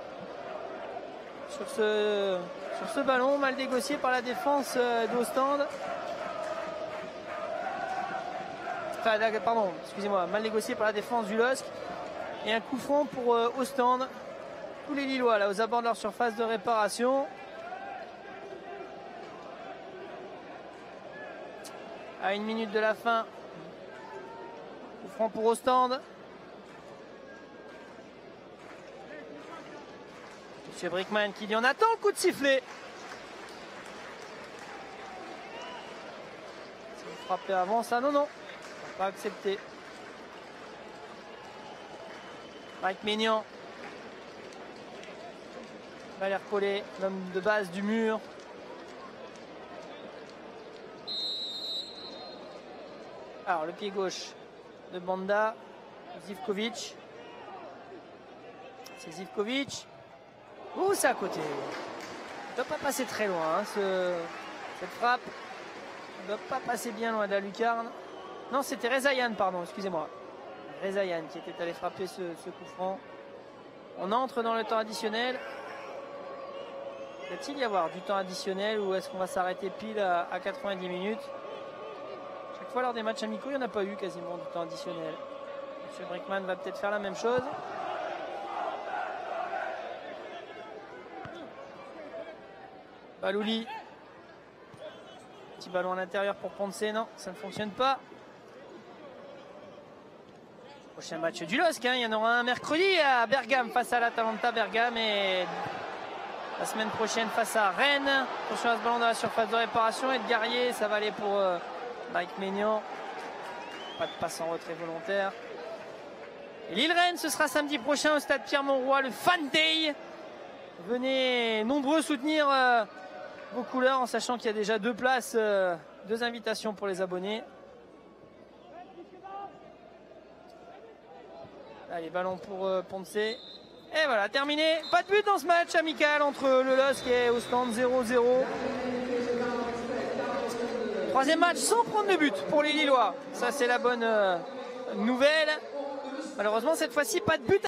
sur ce ballon, mal négocié par la défense d'Ostende. Enfin, pardon, excusez-moi, mal négocié par la défense du LOSC. Et un coup franc pour Ostende. Tous les Lillois là aux abords de leur surface de réparation. À 1 minute de la fin. Coup franc pour Ostende. Monsieur Brickman qui dit on attend le coup de sifflet. Si vous frappez avant ça, non, pas accepté. Mike Maignan. Valère Collet, l'homme de base du mur. Alors le pied gauche de Banda. Zivkovic. C'est Zivkovic. Ouh, c'est à côté. Il ne doit pas passer très loin, hein, cette frappe. Il ne doit pas passer bien loin de la lucarne. Non, c'était Rezaïan, pardon, excusez-moi. Rezaïan qui était allé frapper ce coup franc. On entre dans le temps additionnel. Va-t-il y avoir du temps additionnel ou est-ce qu'on va s'arrêter pile à 90 minutes? Chaque fois lors des matchs amicaux, il n'y en a pas eu quasiment du temps additionnel. Monsieur Brickman va peut-être faire la même chose. Balouli. Petit ballon à l'intérieur pour Ponce. Non, ça ne fonctionne pas. Prochain match du LOSC, hein. Il y en aura un mercredi à Bergame face à l'Atalanta Bergame et la semaine prochaine face à Rennes. Attention à ce ballon dans la surface de réparation. Et de Guerrier, ça va aller pour Mike Maignan. Pas de passe en retrait volontaire. Et Lille-Rennes, ce sera samedi prochain au stade Pierre-Mauroy, le Fan Day. Venez nombreux soutenir vos couleurs en sachant qu'il y a déjà 2 places, 2 invitations pour les abonnés. Allez, ballon pour Ponce. Et voilà, terminé. Pas de but dans ce match amical entre le LOSC et Ostende, 0-0. Troisième match sans prendre de but pour les Lillois. Ça, c'est la bonne nouvelle. Malheureusement, cette fois-ci, pas de but.